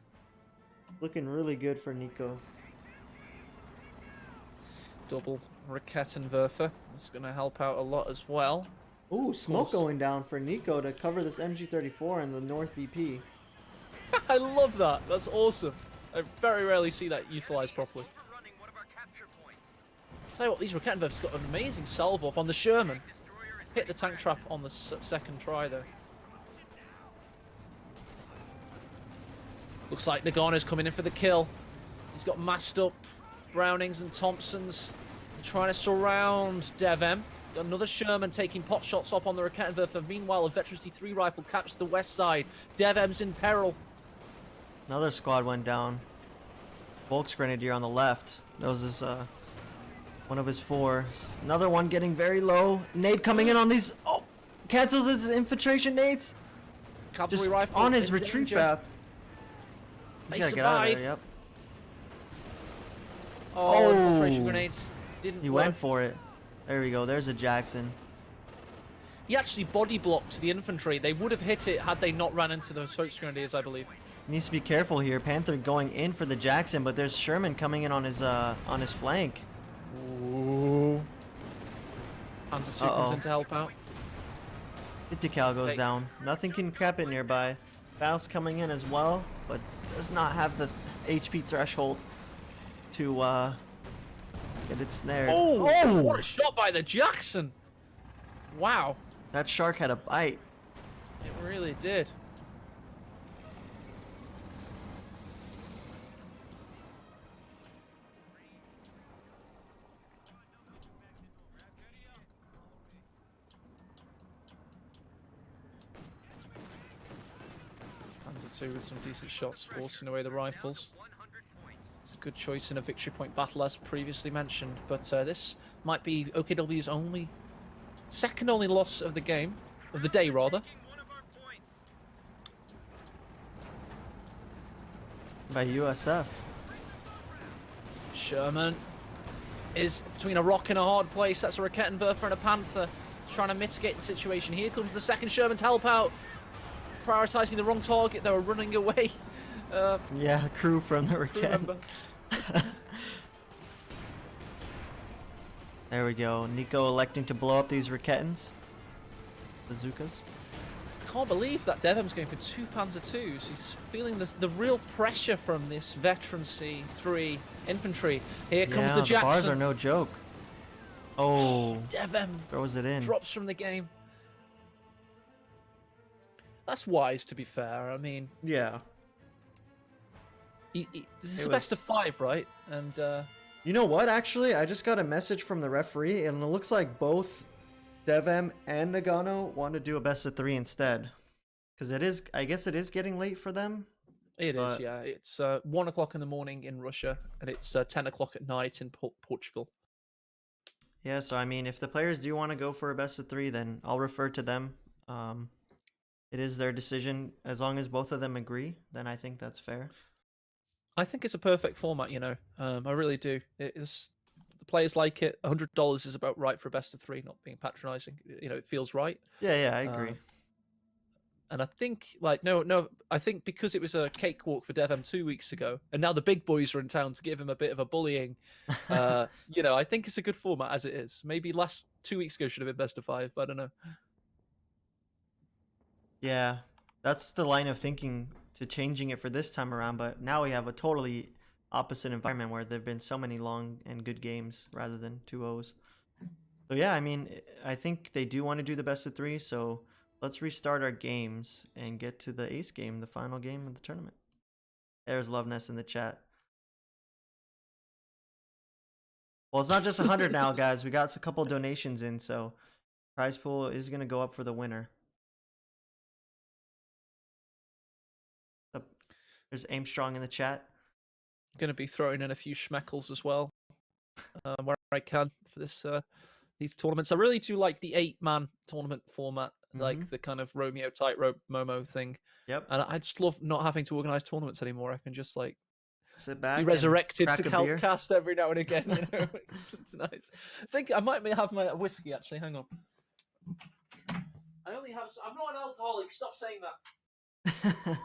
Looking really good for Nico. double Rakettenwerfer. It's going to help out a lot as well. Ooh, smoke going down for Nico to cover this MG34 in the North VP. I love that. That's awesome. I very rarely see that utilized properly. Tell you what, these Rakettenwerfer's got an amazing salvo off on the Sherman. Hit the tank trap on the second try there. Looks like Nagano's coming in for the kill. He's got massed up Brownings and Thompsons. They're trying to surround DevM. Got another Sherman taking pot shots up on the Rakettenwerfer. Meanwhile, a Veteran C3 rifle caps the west side. DevM's in peril. Another squad went down. Volksgrenadier on the left. That was his, one of his four. Another one getting very low. Nade coming in on these. Oh! Cancels his infiltration nades. Cavalry Just rifle on his in retreat danger. path. They He's gotta get out of there, survive. yep. Oh, Oh. infiltration grenades didn't He work. went for it. There we go. There's a Jackson. He actually body blocked the infantry. They would have hit it had they not ran into those Spokes Grenadiers, I believe. Needs to be careful here. Panther going in for the Jackson, but there's Sherman coming in on his flank. Ooh. Panzer II comes in to help out. Itical goes Hey. down. Nothing can cap it nearby. Faust coming in as well, but does not have the HP threshold to get it snared. Oh, what a shot by the Jackson! Wow, That shark had a bite. it really did. Panzer II with some decent shots, forcing away the rifles. It's a good choice in a victory point battle, as previously mentioned, but this might be OKW's second only loss of the game, of the day rather. By USF. Sherman is between a rock and a hard place. That's a Rakettenwerfer and a Panther trying to mitigate the situation. Here comes the second Sherman to help out. Prioritizing the wrong target, they were running away. Yeah, crew from the Crew Raket. member. There we go. Nico electing to blow up these Raketens. Bazookas. Can't believe that Devham's going for two Panzer IIs. He's feeling the real pressure from this Veteran C3 infantry. Here comes the Jackson. bars are no joke. Oh, Devham throws it in. drops from the game. That's wise, to be fair. I mean, Yeah. this is It the best was- of 5, right? And You know what? Actually, I just got a message from the referee, and it looks like both Devem and Nagano want to do a best of 3 instead. Because it is, I guess it is getting late for them. it is, But- yeah. It's 1 o'clock in the morning in Russia, and it's 10 o'clock at night in Portugal. Yeah, so I mean, if the players do want to go for a best of 3, then I'll refer to them. It is their decision. As long as both of them agree, then I think that's fair. I think it's a perfect format, you know. I really do. It's the players like it. $100 is about right for a best of 3, not being patronizing. You know, it feels right. Yeah, I agree. And I think, like, no, I think because it was a cakewalk for Devem 2 weeks ago, and now the big boys are in town to give him a bit of a bullying, you know, I think it's a good format as it is. Maybe last 2 weeks ago should have been best of 5. I don't know. Yeah, that's the line of thinking to changing it for this time around, but now we have a totally opposite environment where there've been so many long and good games rather than 2-0s. So yeah, I mean, I think they do want to do the best of 3, so let's restart our games and get to the ace game, the final game of the tournament. There's Loveness in the chat. Well, it's not just 100 now, guys. We got a couple donations in, so prize pool is going to go up for the winner. There's Aim Strong in the chat. Going to be throwing in a few schmeckles as well, where I can for this these tournaments. I really do like the 8-man tournament format, like the kind of Romeo Tightrope Momo thing. Yep. And I just love not having to organize tournaments anymore. I can just like sit back, be resurrected to beer. cast every now and again. You know, it's nice. I think I might have my whiskey actually. Hang on. I only have. I'm not an alcoholic. Stop saying that.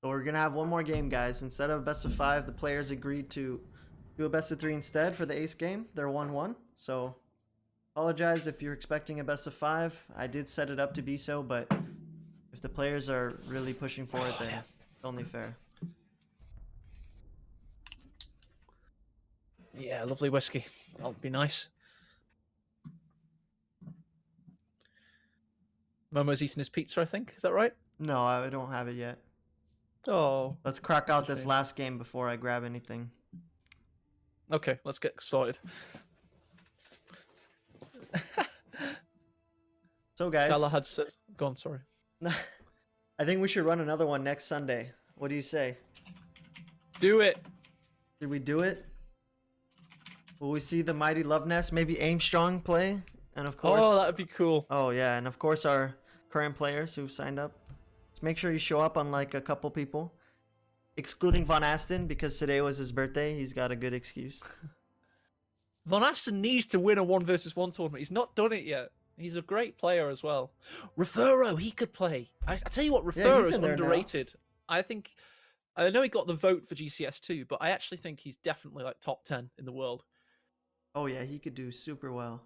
So we're gonna have one more game, guys. Instead of best of 5, the players agreed to do a best of 3 instead for the ace game. They're 1-1. So apologize if you're expecting a best of 5. I did set it up to be so, but if the players are really pushing for it, then it's only fair. Yeah, lovely whiskey. That'll be nice. Momo's eating his pizza, I think. Is that right? No, I don't have it yet. Oh. Let's crack out this last game before I grab anything. Okay, let's get started. So, guys. Galahad said, go on, sorry. I think we should run another one next Sunday. What do you say? Do it. Did we do it? Will we see the mighty Loveness? Maybe Aim Strong play? And of course... Oh, that would be cool. Oh, yeah. And of course, our current players who've signed up. Just make sure you show up on like a couple people. Excluding Von Asten, because today was his birthday. He's got a good excuse. Von Asten needs to win a 1-versus-1 tournament. He's not done it yet. He's a great player as well. Refuro, he could play. I tell you what, Refuro is underrated. I think... I know he got the vote for GCS too, but I actually think he's definitely like top 10 in the world. Oh, yeah. He could do super well.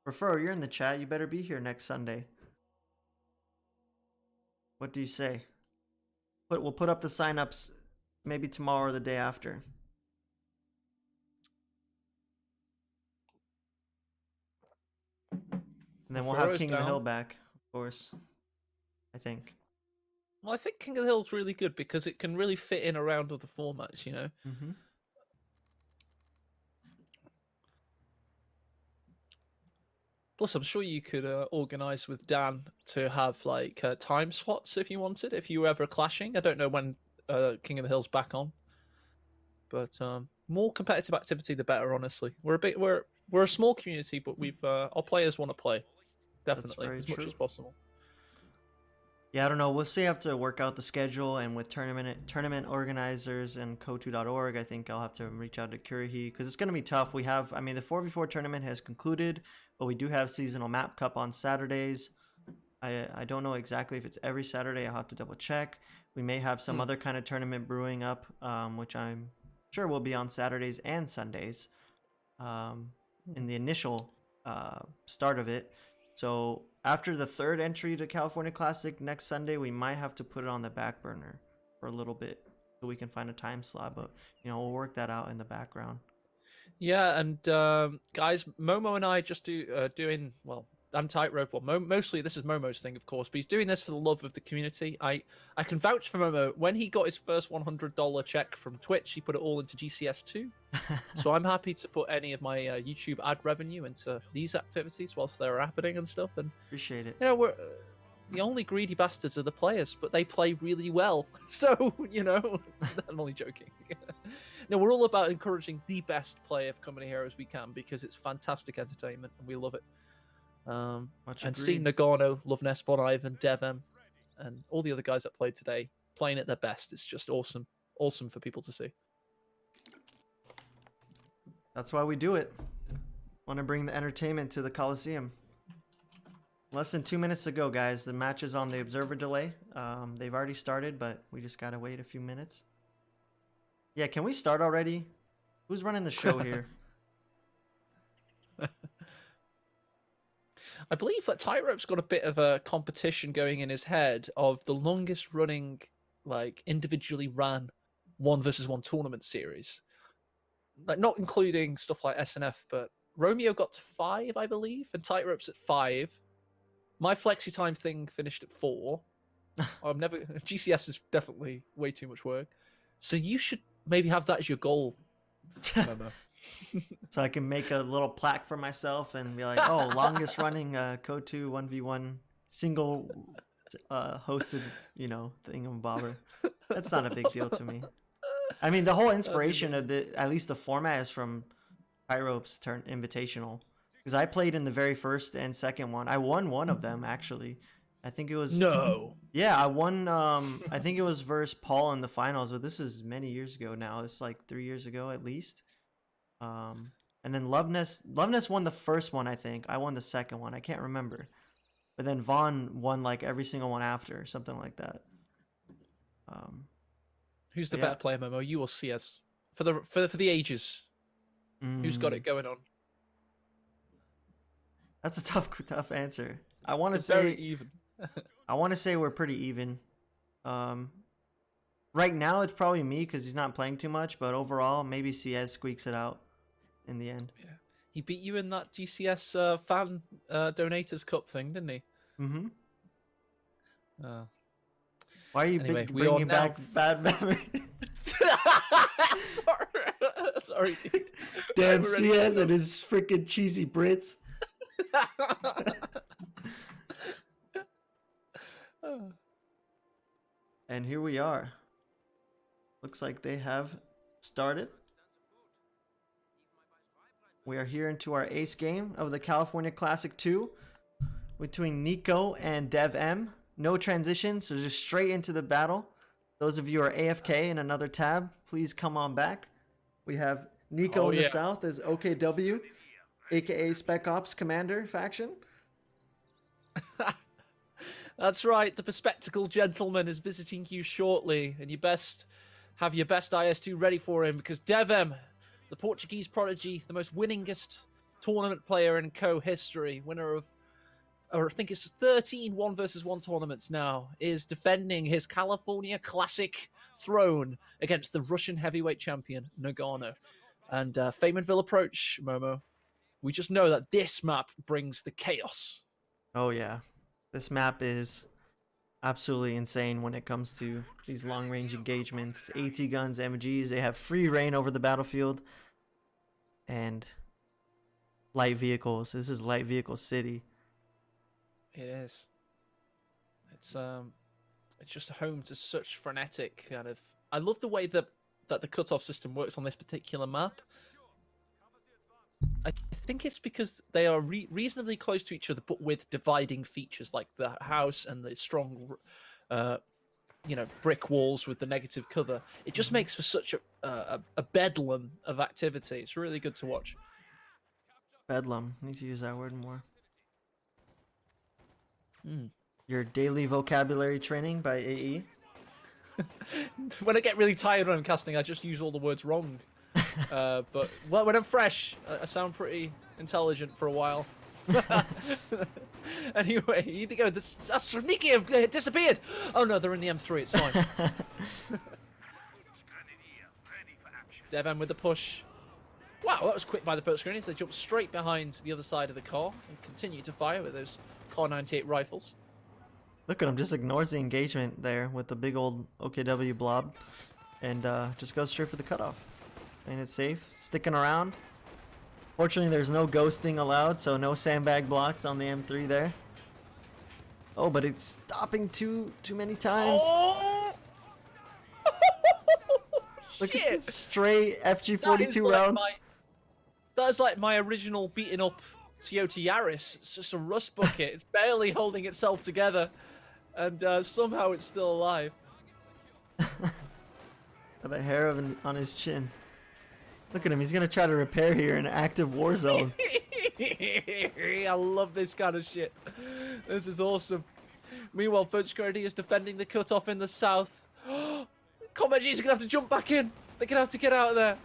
Refuro, you're in the chat. You better be here next Sunday. What do you say? We'll put up the signups maybe tomorrow or the day after. And then we'll have King of the Hill back, of course. I think. Well, I think King of the Hill's really good because it can really fit in around other formats, you know? Mm-hmm. Plus, I'm sure you could organise with Dan to have like time slots if you wanted, if you were ever clashing. I don't know when King of the Hill's back on, but more competitive activity, the better. Honestly, we're a small community, but our players want to play, definitely as much as possible. Yeah, I don't know. We'll see. I have to work out the schedule, and with tournament organizers and CoH2.org, I think I'll have to reach out to Kurihi because it's going to be tough. The 4v4 tournament has concluded, but we do have seasonal map cup on Saturdays. I don't know exactly if it's every Saturday. I'll have to double check. We may have some other kind of tournament brewing up, which I'm sure will be on Saturdays and Sundays in the initial start of it. So after the 3rd entry to California Classic next Sunday, we might have to put it on the back burner for a little bit so we can find a time slot. But, we'll work that out in the background. Yeah, and guys, Momo and I just doing, well, and Tightrope. Well, mostly this is Momo's thing, of course, but he's doing this for the love of the community. I can vouch for Momo. When he got his first $100 check from Twitch, he put it all into GCS2. So I'm happy to put any of my YouTube ad revenue into these activities whilst they're happening and stuff. And appreciate it. We're the only greedy bastards are the players, but they play really well. So, I'm only joking. No, we're all about encouraging the best play of Company Heroes we can because it's fantastic entertainment and we love it. And seeing Nagano, Loveness, Von Ivan, Devem, and all the other guys that played today playing at their best, it's just awesome. Awesome for people to see. That's why we do it. Want to bring the entertainment to the Coliseum. Less than 2 minutes to go, guys. The match is on the observer delay. They've already started, but we just gotta wait a few minutes. Yeah, can we start already? Who's running the show here? I believe that Tightrope's got a bit of a competition going in his head of the longest running, like, individually ran 1-versus-1 tournament series. Like, not including stuff like SNF, but Romeo got to 5, I believe, and Tightrope's at 5. My flexi time thing finished at 4. I'm never. GCS is definitely way too much work. So you should maybe have that as your goal, Momo. So I can make a little plaque for myself and be like, oh, longest running CoH2 1v1 single hosted, thingamabobber. That's not a big deal to me. I mean, the whole inspiration of at least the format is from Pyrope's turn Invitational. Because I played in the very first and second one. I won one of them, actually. I think it was... No. Yeah, I won, I think it was versus Paul in the finals, but this is many years ago now. It's like 3 years ago at least. And then Loveness won the first one, I think. I won the second one. I can't remember. But then Vaughn won like every single one after, something like that. Who's the better player, Momo? You or CS? For the ages. Who's got it going on? That's a tough answer. I want to It's say very even. I want to say we're pretty even. Right now it's probably me because he's not playing too much, but overall maybe CS squeaks it out in the end. Yeah, he beat you in that GCS fan donators cup thing, didn't he? Mm-hmm. Why are you bringing back bad memories? Sorry, dude. Damn CS and his freaking cheesy Brits. And here we are. Looks like they have started. We are here into our ace game of the California Classic 2 between Nico and Dev M. No transition, so just straight into the battle. Those of you who are AFK in another tab, please come on back. We have Nico in the south as OKW, aka Spec Ops Commander faction. That's right, the bespectacled gentleman is visiting you shortly, and you best have your best IS2 ready for him, because Devem, the Portuguese prodigy, the most winningest tournament player in Co history, winner of, or I think it's 13 1-versus-1 tournaments now, is defending his California Classic throne against the Russian heavyweight champion, Nagano. And Feyman approach, Momo. We just know that this map brings the chaos. Oh, yeah. This map is absolutely insane when it comes to these long-range engagements. AT guns, MGs, they have free reign over the battlefield. And light vehicles. This is light vehicle city. It is. It's just home to such frenetic kind of... I love the way that the cutoff system works on this particular map. I think it's because they are reasonably close to each other, but with dividing features like the house and the strong, brick walls with the negative cover. It just makes for such a bedlam of activity. It's really good to watch. Bedlam. I need to use that word more. Mm. Your daily vocabulary training by AE. When I get really tired when I'm casting, I just use all the words wrong. But when I'm fresh, I sound pretty intelligent for a while. Anyway, you go. That's sneaky have disappeared. Oh no, they're in the M3. It's fine. Devan with the push. Wow, that was quick by the first grenades. They jumped straight behind the other side of the car and continue to fire with those Car 98 rifles. Look at him, just ignores the engagement there with the big old OKW blob and just goes straight for the cutoff. Playing it safe, sticking around. Fortunately, there's no ghosting allowed, so no sandbag blocks on the M3 there. Oh, but it's stopping too many times. Oh! Look at this straight FG42 rounds. That is like my original beating up Toyota Yaris. It's just a rust bucket. It's barely holding itself together, and somehow it's still alive. The hair on his chin. Look at him. He's gonna try to repair here in an active war zone. I love this kind of shit. This is awesome. Meanwhile, Third Security is defending the cutoff in the south. Combat G's gonna have to jump back in. They're gonna have to get out of there.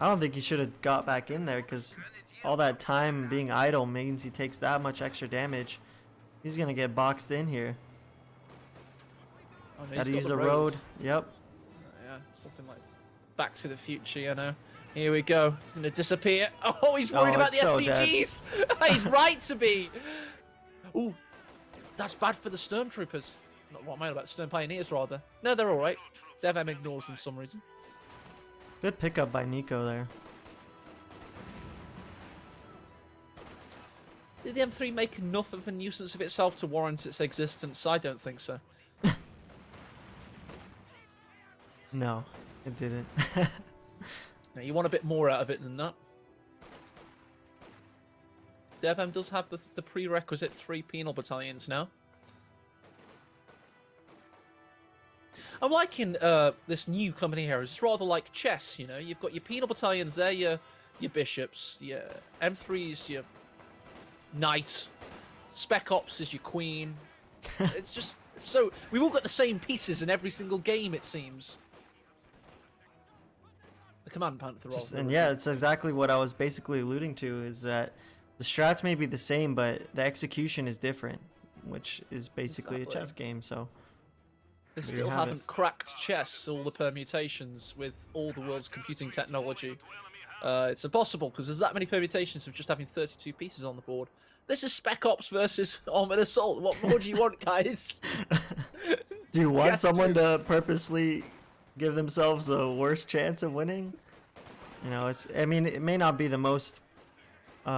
I don't think he should have got back in there because all that time being idle means he takes that much extra damage. He's gonna get boxed in here. Oh, no, Gotta use the road. Yep. Yeah, something like. Back to the Future, you know. Here we go. It's gonna disappear. Oh, he's worried about the it's so dead. SDGs. He's right to be. Ooh, that's bad for the Stormtroopers. Not what am I about? Stern Pioneers, rather. No, they're all right. DevM ignores them for some reason. Good pickup by Nico there. Did the M3 make enough of a nuisance of itself to warrant its existence? I don't think so. No, it didn't. Now, you want a bit more out of it than that. DevM does have the prerequisite 3 penal battalions now. I'm liking this new company here. It's rather like chess, you know. You've got your penal battalions there, your bishops, your M3s, your knight, Spec Ops is your queen. It's just so we've all got the same pieces in every single game, it seems. The Command Panther role. And yeah, it's exactly what I was basically alluding to, is that the strats may be the same, but the execution is different, which is basically a chess game, so... They still haven't cracked chess, all the permutations, with all the world's computing technology. It's impossible, because there's that many permutations of just having 32 pieces on the board. This is Spec Ops versus Armored Assault. What more do you want, guys? Do you want someone to purposely give themselves a worse chance of winning? You know, I mean, it may not be the most, you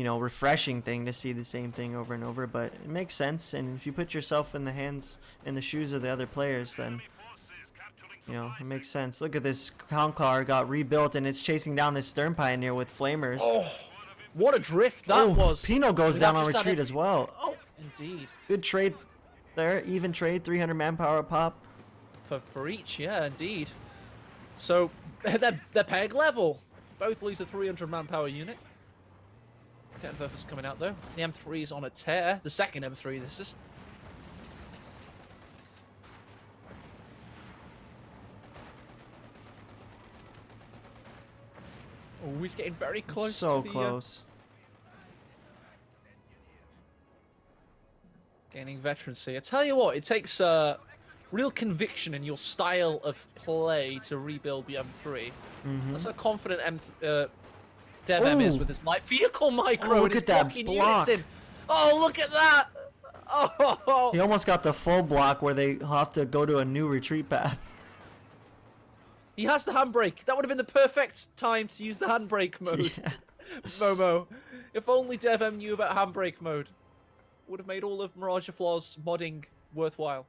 know, refreshing thing to see the same thing over and over, but it makes sense. And if you put yourself in the shoes of the other players, then, you know, it makes sense. Look at this Concar got rebuilt, and it's chasing down this Stern Pioneer with flamers. Oh, what a drift that was. Pino goes down on retreat as well. Oh, indeed. Good trade there. Even trade, 300 manpower pop. For each, yeah, indeed. So, they're peg level. Both lose a 300 manpower unit. Kettenwerfer's coming out, though. The M3 is on a tear. The second M3, this is. Oh, he's getting very close so to the... close. Gaining veterancy. I tell you what, it takes real conviction in your style of play to rebuild the M3. That's how confident DevM is with his light vehicle micro. Look at that block. Oh, look at that! Oh, he almost got the full block where they have to go to a new retreat path. He has the handbrake. That would have been the perfect time to use the handbrake mode. Yeah. Momo. If only DevM knew about handbrake mode. Would have made all of Mirage of Flaws modding worthwhile.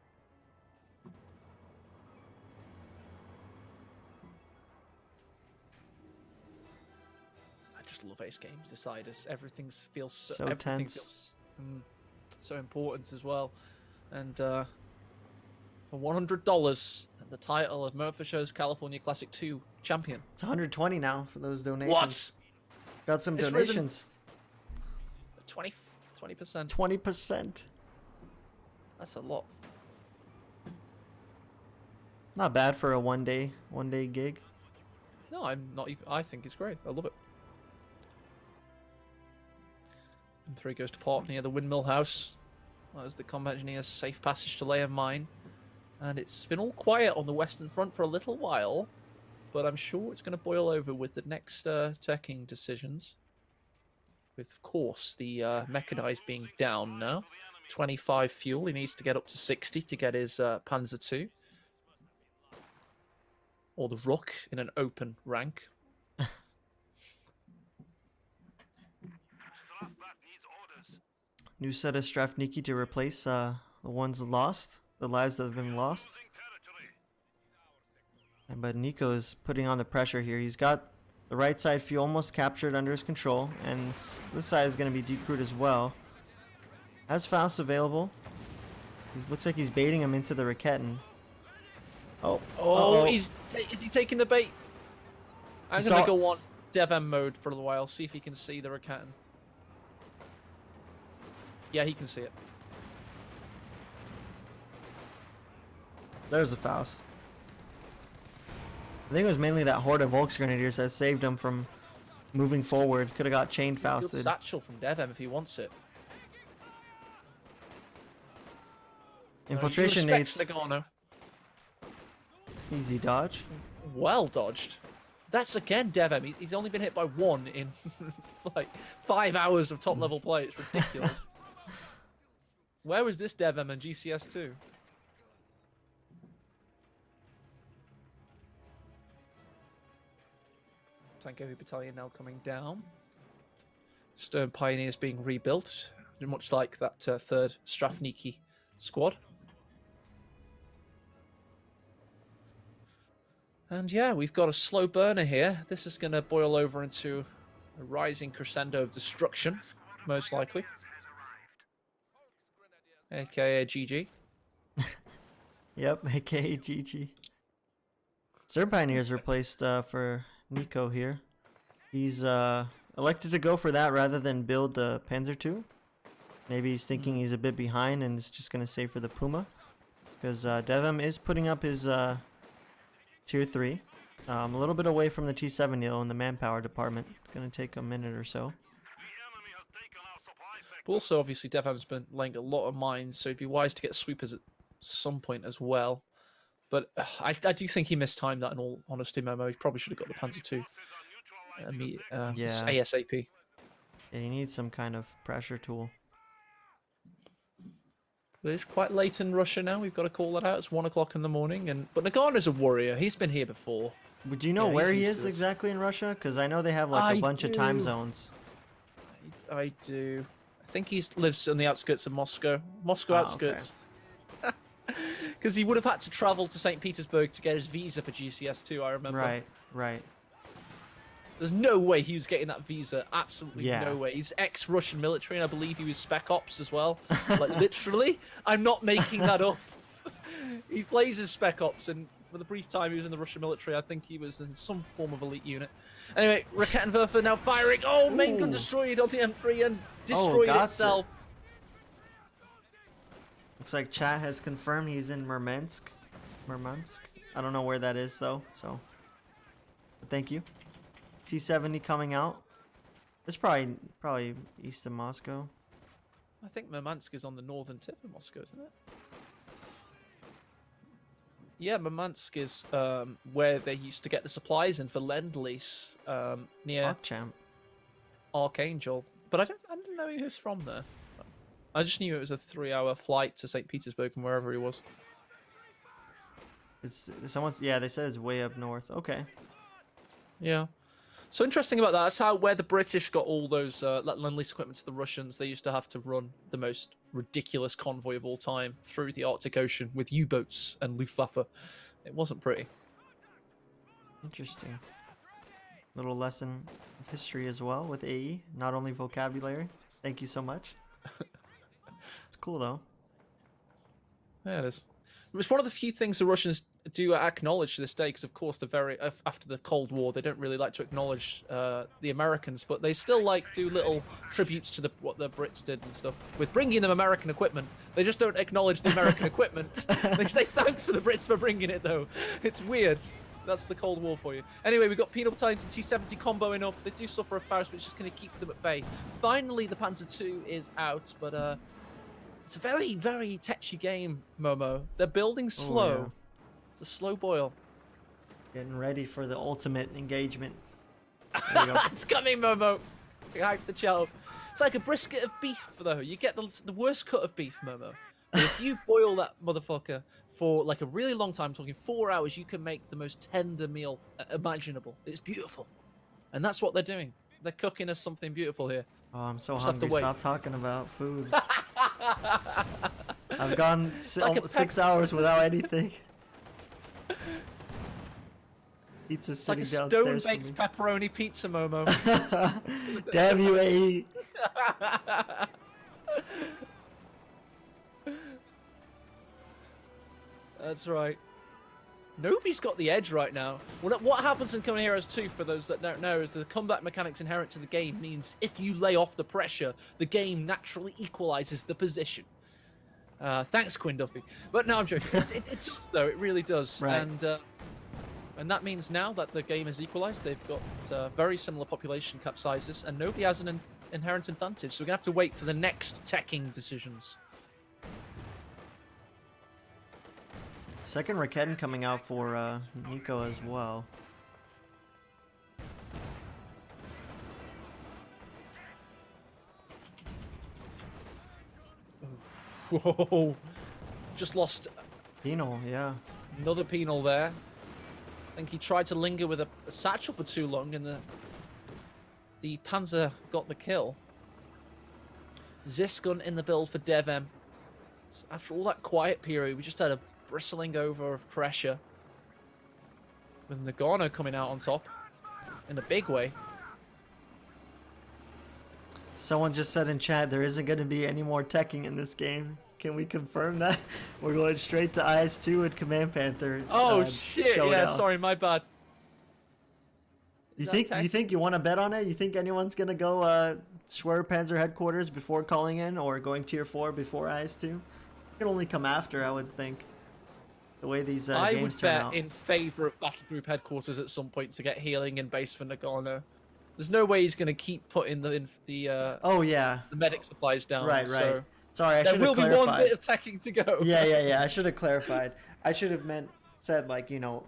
I just love Ace Games Deciders. Everything feels so tense. So important as well. And for $100, the title of Memphis Show's California Classic 2 champion. It's 120 now for those donations. What? Got some It's donations. 20%. 20%. That's a lot. Not bad for a one day gig. No, I'm not even. I think it's great. I love it. M3 goes to park near the windmill house. That was the combat engineer's safe passage to layer mine. And it's been all quiet on the Western Front for a little while, but I'm sure it's going to boil over with the next teching decisions. With, of course, the mechanized being down now. 25 fuel. He needs to get up to 60 to get his Panzer II. Or the Rook in an open rank. New set of Strafniki to replace the ones lost, the lives that have been lost. But Nico's putting on the pressure here. He's got the right side fuel almost captured under his control, and this side is going to be decrewed as well. Has Faust available. He looks like he's baiting him into the Raketin. Is he taking the bait? I'm going to go on DevM mode for a while, see if he can see the Raketin. Yeah, he can see it. There's a Faust. I think it was mainly that horde of Volksgrenadiers that saved him from moving forward. Could have got chain Fausted. Good satchel from DevM if he wants it. Infiltration needs Nagano. easy dodge. Well dodged. That's again Devem. He's only been hit by one in like 5 hours of top level play. It's ridiculous. Where was this Devem and GCS2? Tanko Battalion now coming down. Stern Pioneers being rebuilt, much like that third Strafniki squad. And yeah, we've got a slow burner here. This is going to boil over into a rising crescendo of destruction, most likely. AKA GG. Yep, aka GG. Stern Pioneers replaced for Nico here. He's elected to go for that rather than build the Panzer II. Maybe he's thinking he's a bit behind and is just going to save for the Puma. Because Devem is putting up his Tier 3. A little bit away from the T7 Neo in the manpower department. It's going to take a minute or so. But also, obviously, Devem's been laying a lot of mines, so it'd be wise to get sweepers at some point as well. But I do think he mistimed that, in all honesty, Momo. He probably should have got the Panzer II. ASAP. Yeah, he needs some kind of pressure tool. But it's quite late in Russia now. We've got to call that out. It's 1 o'clock in the morning. But Nagano's a warrior. He's been here before. But do you know where he is exactly in Russia? Because I know they have like a bunch of time zones. I do. I think he lives on the outskirts of Moscow. Moscow outskirts. Because he would have had to travel to St. Petersburg to get his visa for GCS2, I remember. Right. There's no way he was getting that visa. Absolutely no way. He's ex-Russian military, and I believe he was Spec Ops as well. Like, literally. I'm not making that up. He plays as Spec Ops, and for the brief time he was in the Russian military, I think he was in some form of elite unit. Anyway, Raketenwerfer now firing. Oh, main gun destroyed on the M3 and destroyed itself. Looks like chat has confirmed he's in Murmansk. I don't know where that is though, so. But thank you. T70 coming out. It's probably east of Moscow. I think Murmansk is on the northern tip of Moscow, isn't it? Yeah, Murmansk is where they used to get the supplies in for Lend-Lease near Archangel. But I didn't know he was from there. I just knew it was a 3-hour flight to St. Petersburg from wherever he was. Yeah, they said it's way up north. Okay. Yeah. So interesting about that. That's where the British got all those Lend-Lease equipment to the Russians. They used to have to run the most ridiculous convoy of all time through the Arctic Ocean with U-boats and Luftwaffe. It wasn't pretty. Interesting. Little lesson of history as well with AE, not only vocabulary. Thank you so much. It's cool though. Yeah, it is. It's one of the few things the Russians do acknowledge to this day, because of course after the Cold War they don't really like to acknowledge the Americans, but they still do little tributes to what the Brits did and stuff with bringing them American equipment. They just don't acknowledge the American equipment. They say thanks for the Brits for bringing it though. It's weird. That's the Cold War for you. Anyway, we've got Penal Battalions and T-70 comboing up. They do suffer a Faust, but it's just going to keep them at bay. Finally, the Panzer II is out, but it's a very, very tetchy game, Momo. They're building slow. Oh, yeah. It's a slow boil. Getting ready for the ultimate engagement. It's coming, Momo. Hype the child. It's like a brisket of beef, though. You get the worst cut of beef, Momo. But if you boil that motherfucker for like a really long time, talking 4 hours, you can make the most tender meal imaginable. It's beautiful. And that's what they're doing. They're cooking us something beautiful here. Oh, I'm so hungry. Stop talking about food. I've gone 6 hours without anything. Pizza's sitting like a downstairs. Stone-baked pepperoni pizza, Momo. Damn you, AE. That's right. Nobody's got the edge right now. What happens in Coming Heroes 2, for those that don't know, is the combat mechanics inherent to the game means if you lay off the pressure, the game naturally equalizes the position. Thanks, Quinn Duffy. But no, I'm joking. It does, though. It really does. Right. And that means now that the game is equalized, they've got very similar population cap sizes, and nobody has an inherent advantage. So we're going to have to wait for the next teching decisions. Second Raketten coming out for Nico as well. Whoa. Just lost Penal, yeah. another penal there. I think he tried to linger with a satchel for too long, and the Panzer got the kill. Zisgun in the build for DevM. After all that quiet period, we just had a bristling over of pressure. With Nagano coming out on top in a big way. Someone just said in chat there isn't going to be any more teching in this game. Can we confirm that? We're going straight to IS-2 with Command Panther. Oh shit! showdown. Yeah, sorry, my bad. You think you want to bet on it? You think anyone's gonna go Schwerpanzer headquarters before calling in, or going tier 4 before IS-2? It can only come after, I would think. The way these I games would turn bet out. in favor of Battle Group headquarters at some point to get healing in base for Nagano. There's no way he's gonna keep putting the Oh yeah. the medic supplies down. Right. So Sorry, I there should have will be clarified. one bit of teching to go. Yeah. I should have clarified. I should have said like, you know,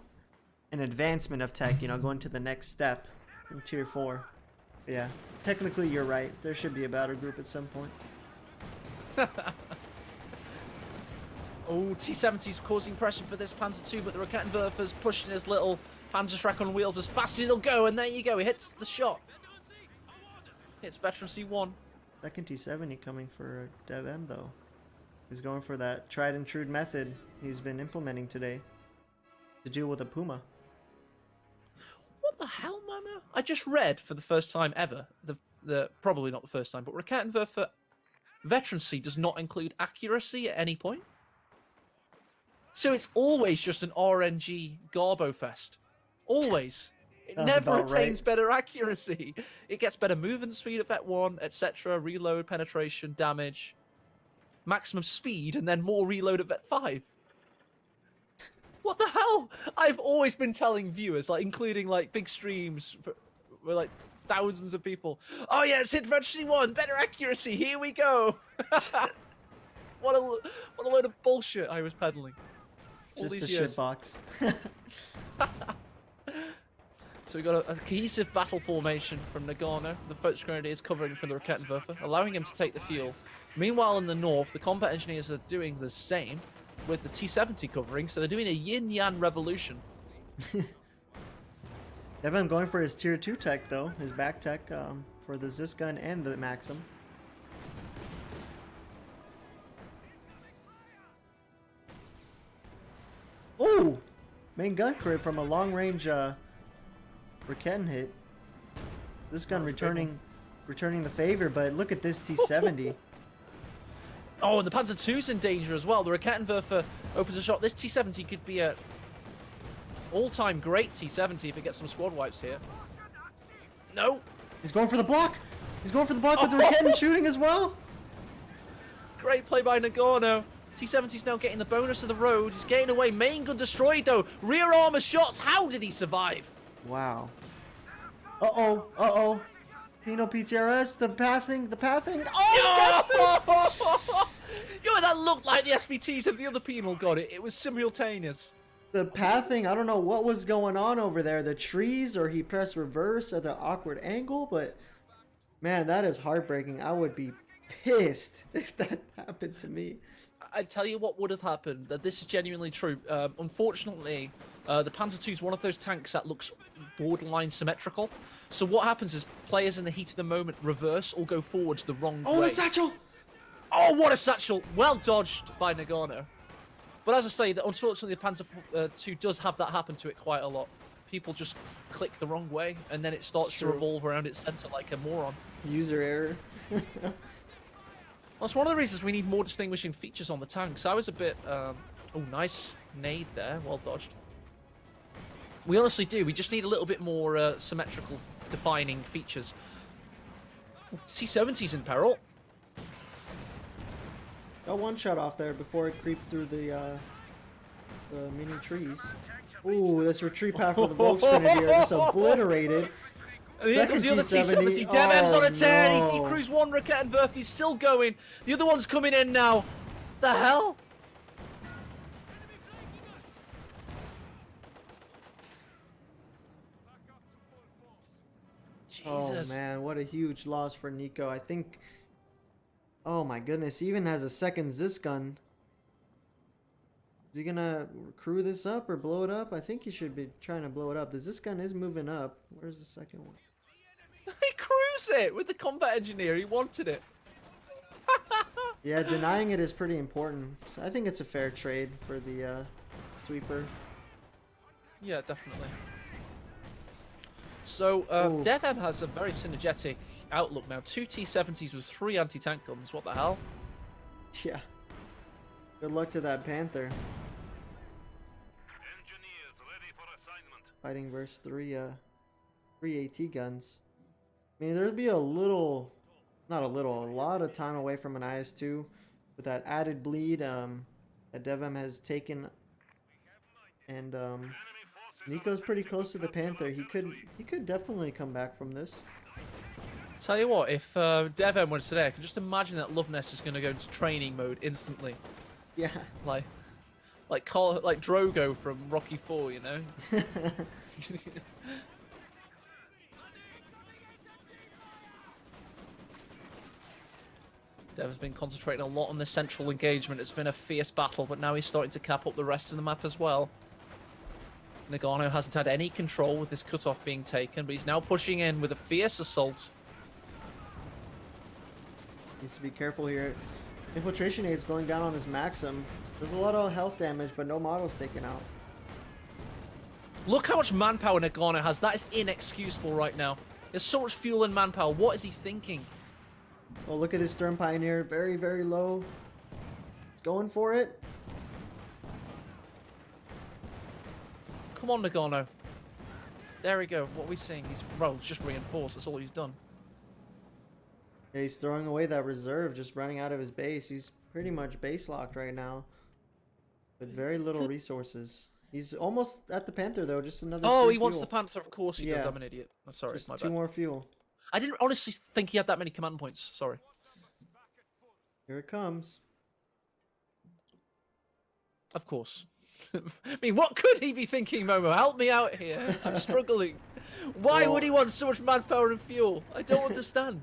an advancement of tech. You know, going to the next step in tier 4. Yeah. Technically, you're right. There should be a battle group at some point. Oh, T-70's causing pressure for this Panzer II, but the Rakettenwerfer's pushing his little Panzerschreck on wheels as fast as it'll go, and there you go, he hits the shot. Hits Veteran C1. Second T-70 coming for DevM though. He's going for that tried and true method he's been implementing today to deal with a Puma. What the hell, Mama? I just read for the first time ever, the probably not the first time, but Rakettenwerfer Veterancy does not include accuracy at any point. So it's always just an RNG Garbo fest. Always. It Sounds never about attains right. better accuracy. It gets better movement speed at Vet 1, etc. Reload, penetration, damage. Maximum speed, and then more reload at Vet 5. What the hell? I've always been telling viewers, like including like big streams with like thousands of people. Oh yeah, it's hit Veteran 1, better accuracy, here we go. What a load of bullshit I was peddling. All Just a these years. shitbox. So we got a cohesive battle formation from Nagano. The Foch Grenadiers covering for the Rakettenwerfer, allowing him to take the field. Meanwhile, in the north, the combat engineers are doing the same with the T-70 covering, so they're doing a yin-yang revolution. Devin going for his tier 2 tech though, his back tech for the Zisgun and the Maxim. Oh! Main gun crit from a long range Raketten hit. This gun returning the favor, but look at this T-70. Oh, and the Panzer II's in danger as well. The Rakettenwerfer opens a shot. This T-70 could be a all-time great T-70 if it gets some squad wipes here. No. He's going for the block! He's going for the block with the Raketten shooting as well! Great play by Nagano. T-70's now getting the bonus of the road. He's getting away. Main gun destroyed though. Rear armor shots. How did he survive? Wow. Uh-oh. Pino PTRS, the pathing. Oh, he gets it! Yo, that looked like the SVTs of the other penal got it. It was simultaneous. The pathing, I don't know what was going on over there. The trees, or he pressed reverse at an awkward angle, but man, that is heartbreaking. I would be pissed if that happened to me. I tell you what would have happened. That this is genuinely true. Unfortunately, the Panzer II is one of those tanks that looks borderline symmetrical. So what happens is players in the heat of the moment reverse or go forwards the wrong way. Oh, the satchel! Oh, what a satchel! Well dodged by Nagano. But as I say, unfortunately, the Panzer II does have that happen to it quite a lot. People just click the wrong way, and then it starts to revolve around its center like a moron. User error. That's one of the reasons we need more distinguishing features on the tanks. I was a bit... oh, nice nade there. Well dodged. We honestly do. We just need a little bit more symmetrical defining features. T-70's in peril. Got one shot off there before it creeped through the mini trees. Ooh, this retreat path for the Volksgrenadier just obliterated. And here comes the other T-70. DevM's on a tear. He decrews one Rakettenwerfer. He's still going. The other one's coming in now. The hell? Jesus. Oh man, what a huge loss for Nico. I think. Oh my goodness, he even has a second Zis gun. Is he gonna crew this up or blow it up? I think he should be trying to blow it up. The Zis gun is moving up. Where's the second one? He crews it with the combat engineer. He wanted it. Yeah, denying it is pretty important. So I think it's a fair trade for the sweeper. Yeah, definitely. So, DevM has a very synergetic outlook now. 2 T-70s with 3 anti-tank guns. What the hell? Yeah. Good luck to that Panther. Engineers ready for assignment. Fighting versus three AT guns. I mean, there'd be a lot of time away from an IS-2 with that added bleed that DevM has taken. And Nico's pretty close to the Panther. He could definitely come back from this. Tell you what, if DevM was today, I can just imagine that Loveness is going to go into training mode instantly. Yeah. Like Drogo from Rocky 4, you know? Dev has been concentrating a lot on the central engagement. It's been a fierce battle, but now he's starting to cap up the rest of the map as well. Nagano hasn't had any control with this cutoff being taken, but he's now pushing in with a fierce assault. Needs to be careful here. Infiltration aid's going down on his Maxim. There's a lot of health damage, but no models taken out. Look how much manpower Nagano has. That is inexcusable right now. There's so much fuel and manpower. What is he thinking? Oh, look at this Stern Pioneer. Very, very low. He's going for it. Come on, Nagano. There we go. What are we seeing? He's just reinforced. That's all he's done. Yeah, he's throwing away that reserve, just running out of his base. He's pretty much base locked right now with very little resources. He's almost at the Panther, though. Just another. Oh, he wants the Panther. Of course he does. Yeah. I'm an idiot. I'm sorry. Just My two bad. more fuel. I didn't honestly think he had that many command points. Sorry. Here it comes. Of course. I mean, what could he be thinking, Momo? Help me out here. I'm struggling. Why would he want so much manpower and fuel? I don't understand.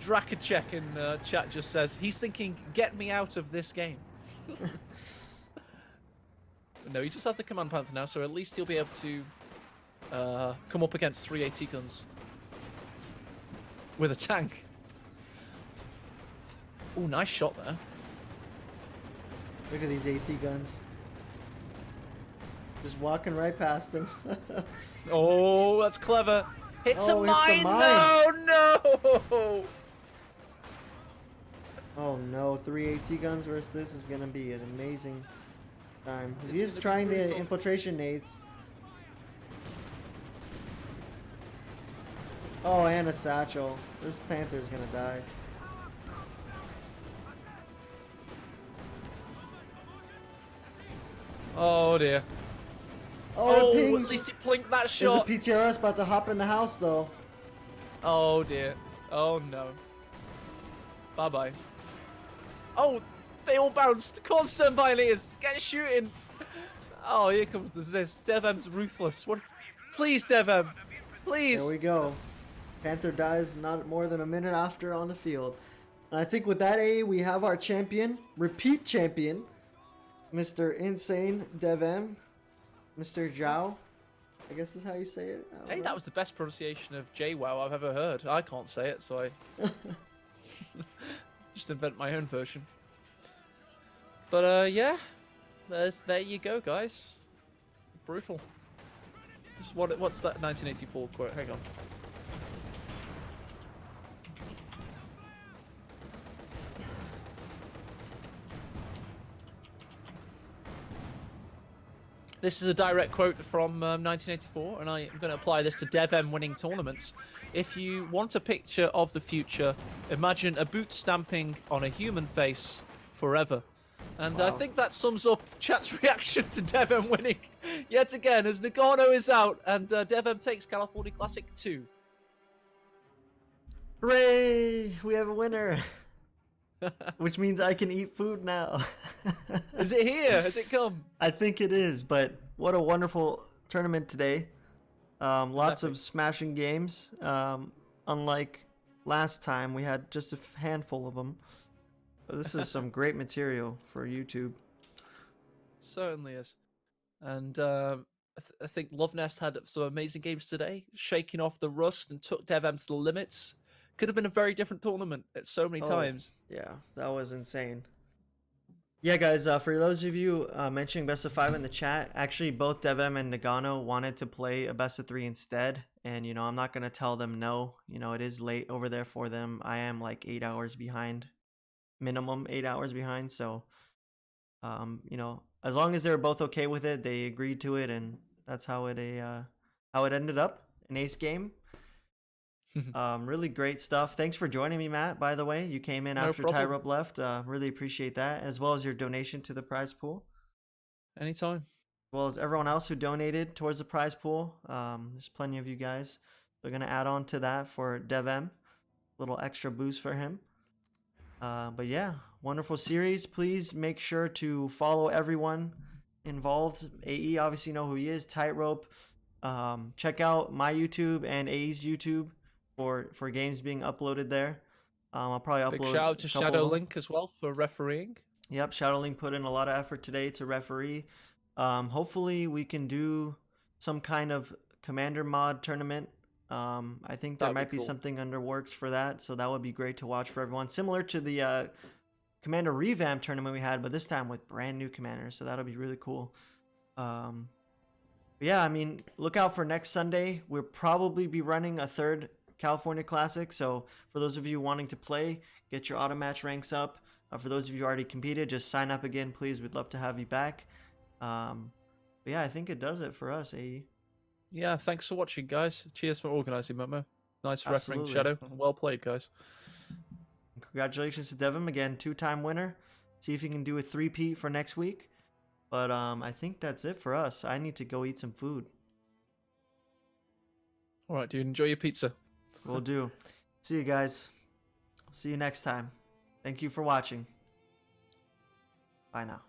Drakacek in chat just says, he's thinking, get me out of this game. No, he just has the Command Panther now, so at least he'll be able to come up against 3 AT guns. With a tank. Oh, nice shot there. Look at these AT guns. Just walking right past him. Oh, that's clever. Hits a Oh, mine, it's a mine. no! Oh no, 3 AT guns versus this is gonna be an amazing time. It's He's gonna trying be the brutal. infiltration nades. Oh, and a satchel. This Panther's gonna die. Oh dear. Oh, it Oh, pings. at least he plinked that There's shot. a PTRS about to hop in the house, though. Oh dear. Oh no. Bye bye. Oh, they all bounced. Constant Pioneers. Get shooting. Oh, here comes the Zis. DevM's ruthless. What? Please, DevM. Please. There we go. Panther dies not more than a minute after on the field. And I think with that A, we have our champion, repeat champion, Mr. Insane DevM, Mr. Zhao. I guess is how you say it. I don't Hey, know. that was the best pronunciation of JWoww I've ever heard. I can't say it, so I just invent my own version. But yeah, there you go, guys. Brutal. What's that 1984 quote? Hang on. This is a direct quote from 1984, and I am going to apply this to DevM winning tournaments. If you want a picture of the future, imagine a boot stamping on a human face forever. And I Wow. think that sums up chat's reaction to DevM winning yet again, as Nagano is out, and DevM takes California Classic 2. Hooray! We have a winner. which means I can eat food now. Is it here? Has it come? I think it is, but what a wonderful tournament today. Lots of Epic. smashing games. Unlike last time, we had just a handful of them. But this is some great material for YouTube. Certainly is. And I think Love Nest had some amazing games today, shaking off the rust and took DevM to the limits. Could have been a very different tournament at so many times. Yeah, that was insane. Yeah, guys, for those of you mentioning best of 5 in the chat, actually both DevM and Nagano wanted to play a best of 3 instead. And, I'm not going to tell them no. It is late over there for them. I am like 8 hours behind, minimum 8 hours behind. So, as long as they were both okay with it, they agreed to it. And that's how it ended up. An ace game. Really great stuff. Thanks for joining me, Matt, by the way. You came in No after problem. Tyrup left. Really appreciate that, as well as your donation to the prize pool, Anytime. as well as everyone else who donated towards the prize pool. There's plenty of you guys. We're going to add on to that for DevM. Little extra boost for him. But yeah, wonderful series. Please make sure to follow everyone involved. AE, obviously know who he is. Tightrope. Check out my YouTube and AE's YouTube for games being uploaded there. I'll probably Big upload shout out to a couple Shadow of them. Link as well for refereeing. Yep, Shadowlink put in a lot of effort today to referee. Hopefully we can do some kind of commander mod tournament. I think there That'd be might be cool. something under works for that, so that would be great to watch for everyone. Similar to the commander revamp tournament we had, but this time with brand new commanders, so that'll be really cool. But yeah, I mean, look out for next Sunday. We'll probably be running a third California Classic, so for those of you wanting to play, get your auto match ranks up. For those of you who already competed, just sign up again, please. We'd love to have you back. But yeah, I think it does it for us, AE. Yeah, thanks for watching, guys. Cheers for organising, Momo. Nice refereeing, Absolutely. Shadow. Well played, guys. Congratulations to Devin again, 2-time winner. See if he can do a 3-peat for next week. But I think that's it for us. I need to go eat some food. All right, dude. Enjoy your pizza. Will do. See you guys. See you next time. Thank you for watching. Bye now.